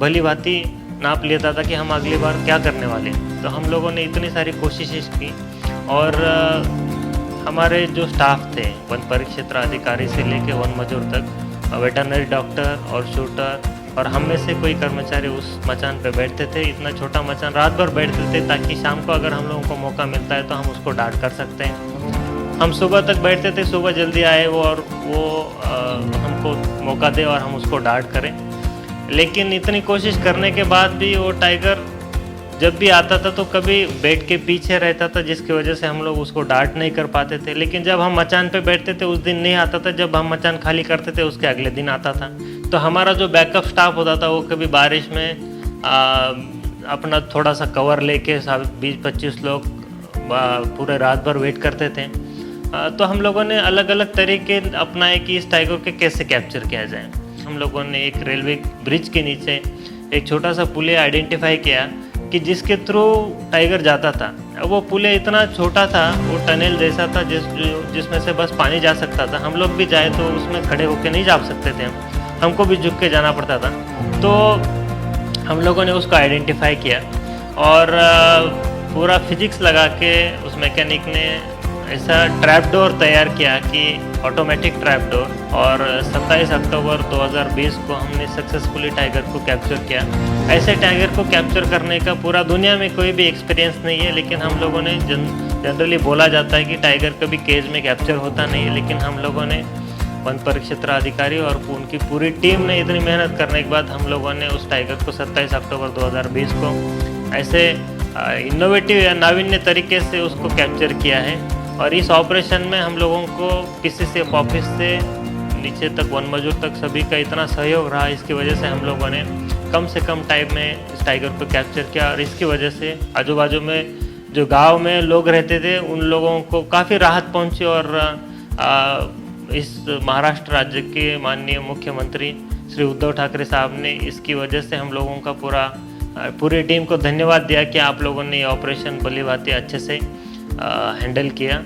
भली भांति नाप लेता था कि हम अगली बार क्या करने वाले। तो हम लोगों ने इतनी सारी कोशिशें की और हमारे जो स्टाफ थे वन परिक्षेत्र अधिकारी से लेके वन मजूर तक, वेटरनरी डॉक्टर और शूटर और हम में से कोई कर्मचारी उस मचान पे बैठते थे। इतना छोटा मचान रात भर बैठते थे ताकि शाम को अगर हम लोगों को मौका मिलता है तो हम उसको डांट कर सकते हैं। हम सुबह तक बैठते थे, सुबह जल्दी आए वो और वो हमको मौका दे और हम उसको डांट करें। लेकिन इतनी कोशिश करने के बाद भी वो टाइगर जब भी आता था तो कभी बेड के पीछे रहता था, जिसकी वजह से हम लोग उसको डांट नहीं कर पाते थे। लेकिन जब हम मचान पे बैठते थे उस दिन नहीं आता था, जब हम मचान खाली करते थे उसके अगले दिन आता था। तो हमारा जो बैकअप स्टाफ होता था वो कभी बारिश में अपना थोड़ा सा कवर लेके 20-25 लोग पूरे रात भर वेट करते थे। तो हम लोगों ने अलग अलग तरीके अपनाए कि इस टाइगर के कैसे कैप्चर किया जाए। हम लोगों ने एक रेलवे ब्रिज के नीचे एक छोटा सा पुलिया आइडेंटिफाई किया कि जिसके थ्रू टाइगर जाता था। वो पुलिया इतना छोटा था, वो टनल जैसा था जिसमें से बस पानी जा सकता था। हम लोग भी जाए तो उसमें खड़े होकर नहीं जा सकते थे, हमको भी झुक के जाना पड़ता था। तो हम लोगों ने उसको आइडेंटिफाई किया और पूरा फिजिक्स लगा के उस मैकेनिक ने ऐसा ट्रैप डोर तैयार किया कि ऑटोमेटिक ट्रैप डोर, और 27 अक्टूबर 2020 को हमने सक्सेसफुली टाइगर को कैप्चर किया। ऐसे टाइगर को कैप्चर करने का पूरा दुनिया में कोई भी एक्सपीरियंस नहीं है, लेकिन हम लोगों ने जनरली बोला जाता है कि टाइगर कभी केज में कैप्चर होता नहीं है। लेकिन हम लोगों ने वन परिक्षेत्र अधिकारी और उनकी पूरी टीम ने इतनी मेहनत करने के बाद हम लोगों ने उस टाइगर को 27 अक्टूबर 2020 को ऐसे इनोवेटिव या नावीन्य तरीके से उसको कैप्चर किया है। और इस ऑपरेशन में हम लोगों को किसी से ऑफिस से नीचे तक वन मजूर तक सभी का इतना सहयोग रहा, इसकी वजह से हम लोगों ने कम से कम टाइम में इस टाइगर को कैप्चर किया। और इसकी वजह से आजू बाजू में जो गांव में लोग रहते थे उन लोगों को काफ़ी राहत पहुंची और इस महाराष्ट्र राज्य के माननीय मुख्यमंत्री श्री उद्धव ठाकरे साहब ने इसकी वजह से हम लोगों का पूरी टीम को धन्यवाद दिया कि आप लोगों ने ये ऑपरेशन भली-भांति अच्छे से हैंडल किया।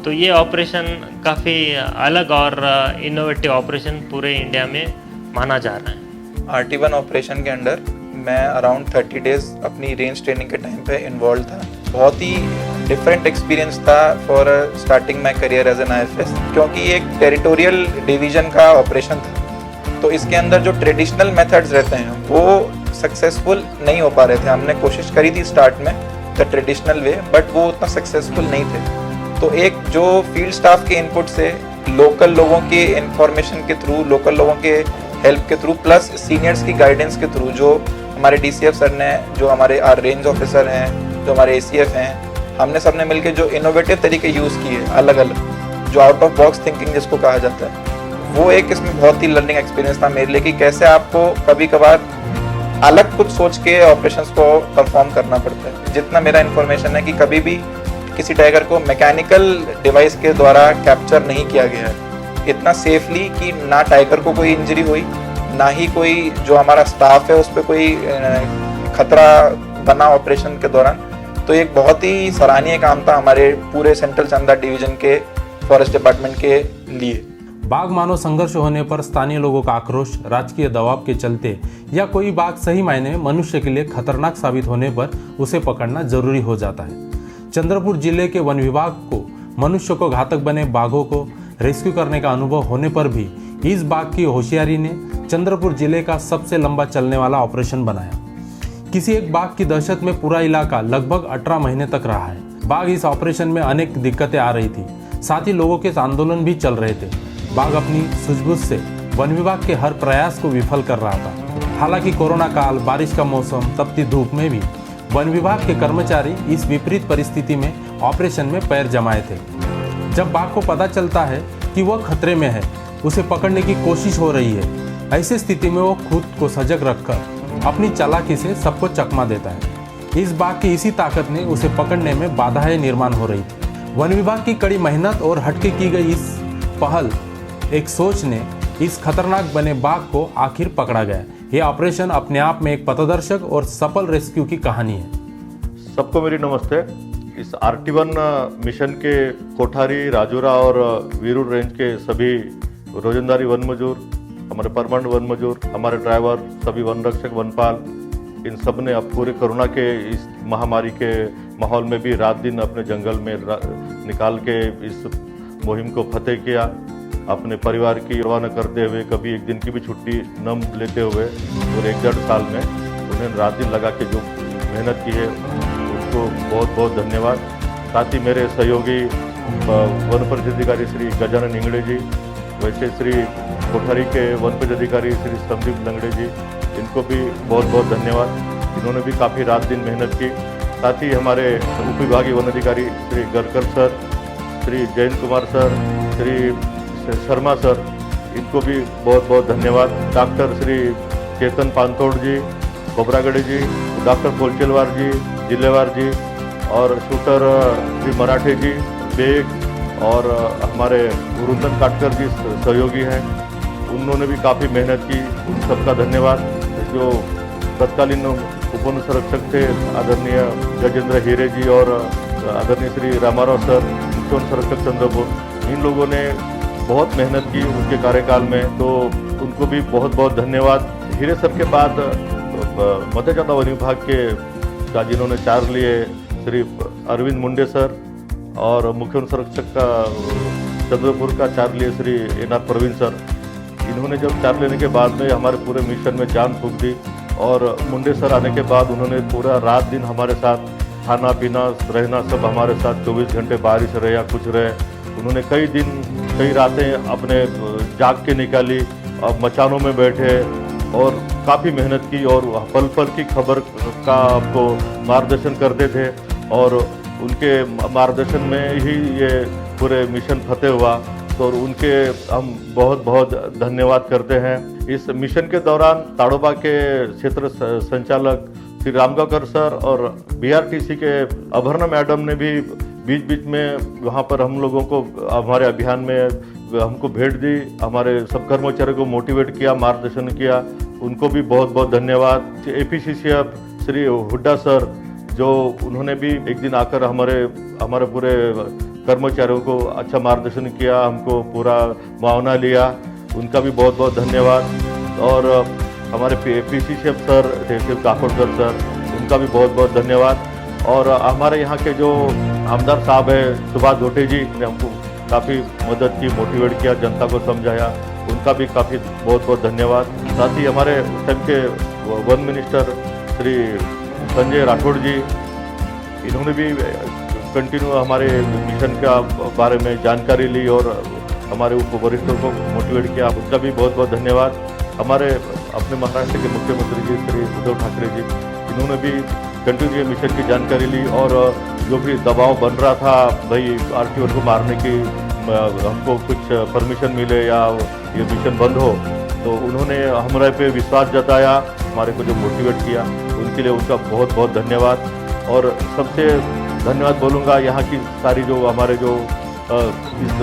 तो ये ऑपरेशन काफ़ी अलग और इनोवेटिव ऑपरेशन पूरे इंडिया में माना जा रहा है। RT1 ऑपरेशन के अंडर मैं अराउंड 30 डेज अपनी रेंज ट्रेनिंग के टाइम पे इन्वॉल्व था। बहुत ही डिफरेंट एक्सपीरियंस था for starting my career as an IFS, क्योंकि ये एक टेरिटोरियल डिवीजन का ऑपरेशन था। तो इसके अंदर जो ट्रेडिशनल मेथड्स रहते हैं वो सक्सेसफुल नहीं हो पा रहे थे। हमने कोशिश करी थी स्टार्ट में द ट्रेडिशनल वे, बट वो उतना सक्सेसफुल नहीं थे। तो एक जो फील्ड स्टाफ के इनपुट से, लोकल लोगों के इंफॉर्मेशन के थ्रू, लोकल लोगों के हेल्प के थ्रू, प्लस सीनियर्स की गाइडेंस के थ्रू, जो हमारे DCF सर ने, जो हमारे रेंज ऑफिसर हैं, जो हमारे ACF हैं, हमने सब ने मिलकर जो इनोवेटिव तरीके यूज़ किए अलग अलग, जो आउट ऑफ बॉक्स थिंकिंग जिसको कहा जाता है, वो एक इसमें बहुत ही लर्निंग एक्सपीरियंस था मेरे लिए कि कैसे आपको कभी कभार अलग कुछ सोच के ऑपरेशंस को परफॉर्म करना पड़ता है। जितना मेरा इन्फॉर्मेशन है कि कभी भी किसी टाइगर को मैकेनिकल डिवाइस के द्वारा कैप्चर नहीं किया गया है इतना सेफली कि ना टाइगर को कोई इंजरी हुई, ना ही कोई जो हमारा स्टाफ है उस पर कोई खतरा बना ऑपरेशन के दौरान। तो एक बहुत ही सराहनीय काम था हमारे पूरे सेंट्रल चंदा डिवीजन के फॉरेस्ट डिपार्टमेंट के लिए। बाघ मानव संघर्ष होने पर स्थानीय लोगों का आक्रोश, राजकीय दबाव के चलते या कोई बाघ सही मायने में मनुष्य के लिए खतरनाक साबित होने पर उसे पकड़ना जरूरी हो जाता है। चंद्रपुर जिले के वन विभाग को मनुष्य को घातक बने बाघों को रेस्क्यू करने का अनुभव होने पर भी इस बाघ की होशियारी ने चंद्रपुर जिले का सबसे लंबा चलने वाला ऑपरेशन बनाया। किसी एक बाघ की दहशत में पूरा इलाका लगभग 18 महीने तक रहा है। बाघ इस ऑपरेशन में अनेक दिक्कतें आ रही थी। साथ ही लोगों के आंदोलन भी चल रहे थे। बाघ अपनी सूझबूझ से वन विभाग के हर प्रयास को विफल कर रहा था। हालांकि कोरोना काल, बारिश का मौसम, तपती धूप में भी वन विभाग के कर्मचारी इस विपरीत परिस्थिति में ऑपरेशन में पैर जमाए थे। जब बाघ को पता चलता है कि वह खतरे में है, उसे पकड़ने की कोशिश हो रही है, ऐसी स्थिति में वो खुद को सजग रखकर अपनी चालाकी से सबको चकमा देता है। इस बाघ की इसी ताकत ने उसे पकड़ने में बाधाएं निर्माण हो रही थी। वन विभाग की कड़ी मेहनत और हटके की गई इस पहल, एक सोच ने इस खतरनाक बने बाघ को आखिर पकड़ा गया। ये ऑपरेशन अपने आप में एक पथदर्शक और सफल रेस्क्यू की कहानी है। सबको मेरी नमस्ते। इस RT1 मिशन के कोठारी, राजूरा और वीरूर रेंज के सभी रोजंदारी वन मजूर, हमारे परमानेंट वन मजूर, हमारे ड्राइवर, सभी वन रक्षक, वनपाल, इन सब ने अब पूरे कोरोना के इस महामारी के माहौल में भी रात दिन अपने जंगल में निकाल के इस मुहिम को फतेह किया। अपने परिवार की रवाना करते हुए, कभी एक दिन की भी छुट्टी न लेते हुए और 1-1.5 साल में उन्हें रात दिन लगा के जो मेहनत की है उनको बहुत बहुत धन्यवाद। साथ ही मेरे सहयोगी वन परिषद अधिकारी श्री गजानन इंगड़े जी, वैसे श्री कोठारी के वन परिषद अधिकारी श्री संदीप लंगड़े जी, इनको भी बहुत बहुत धन्यवाद। इन्होंने भी काफ़ी रात दिन मेहनत की। साथ ही हमारे उप विभागीय वन अधिकारी Shri Garkar sir, Shri Jayant Kumar sir, Shri Sharma sir, इनको भी बहुत बहुत धन्यवाद। डॉक्टर श्री चेतन पांतोड़ जी, कोबरागढ़े जी, डॉक्टर पोलचेलवार जी, जिलेवार जी और शूटर श्री मराठे जी, बेग और हमारे गुरुंदन काटकर जी सहयोगी हैं, उन्होंने भी काफ़ी मेहनत की। उन सबका धन्यवाद। जो तत्कालीन उपवन संरक्षक थे आदरणीय गजेंद्र हीरे जी और आदरणीय श्री रामाराव सर, मुख्य वन संरक्षक चंद्रपुर, इन लोगों ने बहुत मेहनत की उनके कार्यकाल में, तो उनको भी बहुत बहुत धन्यवाद। हीरे सर के बाद मध्य चंदा वन विभाग के जिन्होंने चार्ज लिए श्री अरविंद मुंडे सर और मुख्य वन संरक्षक का चंद्रपुर का चार्ज लिए श्री NR प्रवीण सर, इन्होंने जब चार्ज लेने के बाद में हमारे पूरे मिशन में जान फूंक दी। और मुंडे सर आने के बाद उन्होंने पूरा रात दिन हमारे साथ खाना पीना रहना सब हमारे साथ 24 घंटे बारिश रहे या कुछ रहे, उन्होंने कई दिन कई रातें अपने जाग के निकाली और मचानों में बैठे और काफ़ी मेहनत की और पल पल की खबर का आपको मार्गदर्शन करते थे और उनके मार्गदर्शन में ही ये पूरे मिशन फतेह हुआ। तो उनके हम बहुत बहुत धन्यवाद करते हैं। इस मिशन के दौरान ताड़ोबा के क्षेत्र संचालक श्री रामगांवकर सर और BRTC के अभर्णा मैडम ने भी बीच बीच में वहाँ पर हम लोगों को हमारे अभियान में हमको भेंट दी, हमारे सब कर्मचारियों को मोटिवेट किया, मार्गदर्शन किया, उनको भी बहुत बहुत धन्यवाद। APCCF श्री हुड्डा सर, जो उन्होंने भी एक दिन आकर हमारे पूरे कर्मचारियों को अच्छा मार्गदर्शन किया, हमको पूरा मुआवना लिया, उनका भी बहुत बहुत धन्यवाद। और हमारे PCCF sir Shiv Kakodkar sir, उनका भी बहुत बहुत धन्यवाद। और हमारे यहाँ के जो आमदार साहब है सुभाष धोटे जी ने हमको काफ़ी मदद की, मोटिवेट किया, जनता को समझाया, उनका भी काफ़ी बहुत बहुत धन्यवाद। साथ ही हमारे उस टाइम के वन मिनिस्टर श्री संजय राठौड़ जी, इन्होंने भी कंटिन्यू हमारे मिशन का बारे में जानकारी ली और हमारे उप वरिष्ठों को मोटिवेट किया, उनका भी बहुत बहुत धन्यवाद। हमारे अपने महाराष्ट्र के मुख्यमंत्री जी श्री उद्धव ठाकरे जी, इन्होंने भी कंटिन्यू मिशन की जानकारी ली और जो भी दबाव बन रहा था भाई RT1 को मारने की, हमको कुछ परमिशन मिले या ये मिशन बंद हो, तो उन्होंने हमारे पे विश्वास जताया, हमारे को जो मोटिवेट किया, उनके लिए उनका बहुत बहुत धन्यवाद। और सबसे धन्यवाद बोलूँगा यहाँ की सारी जो हमारे जो इस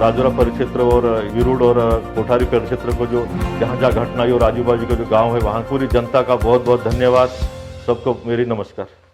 राजौरा परिक्षेत्र और विरूड और कोठारी परिक्षेत्र को जो जहाँ जहाँ घटना हुई और आजू बाजू के जो गांव है वहाँ पूरी जनता का बहुत बहुत धन्यवाद। सबको मेरी नमस्कार।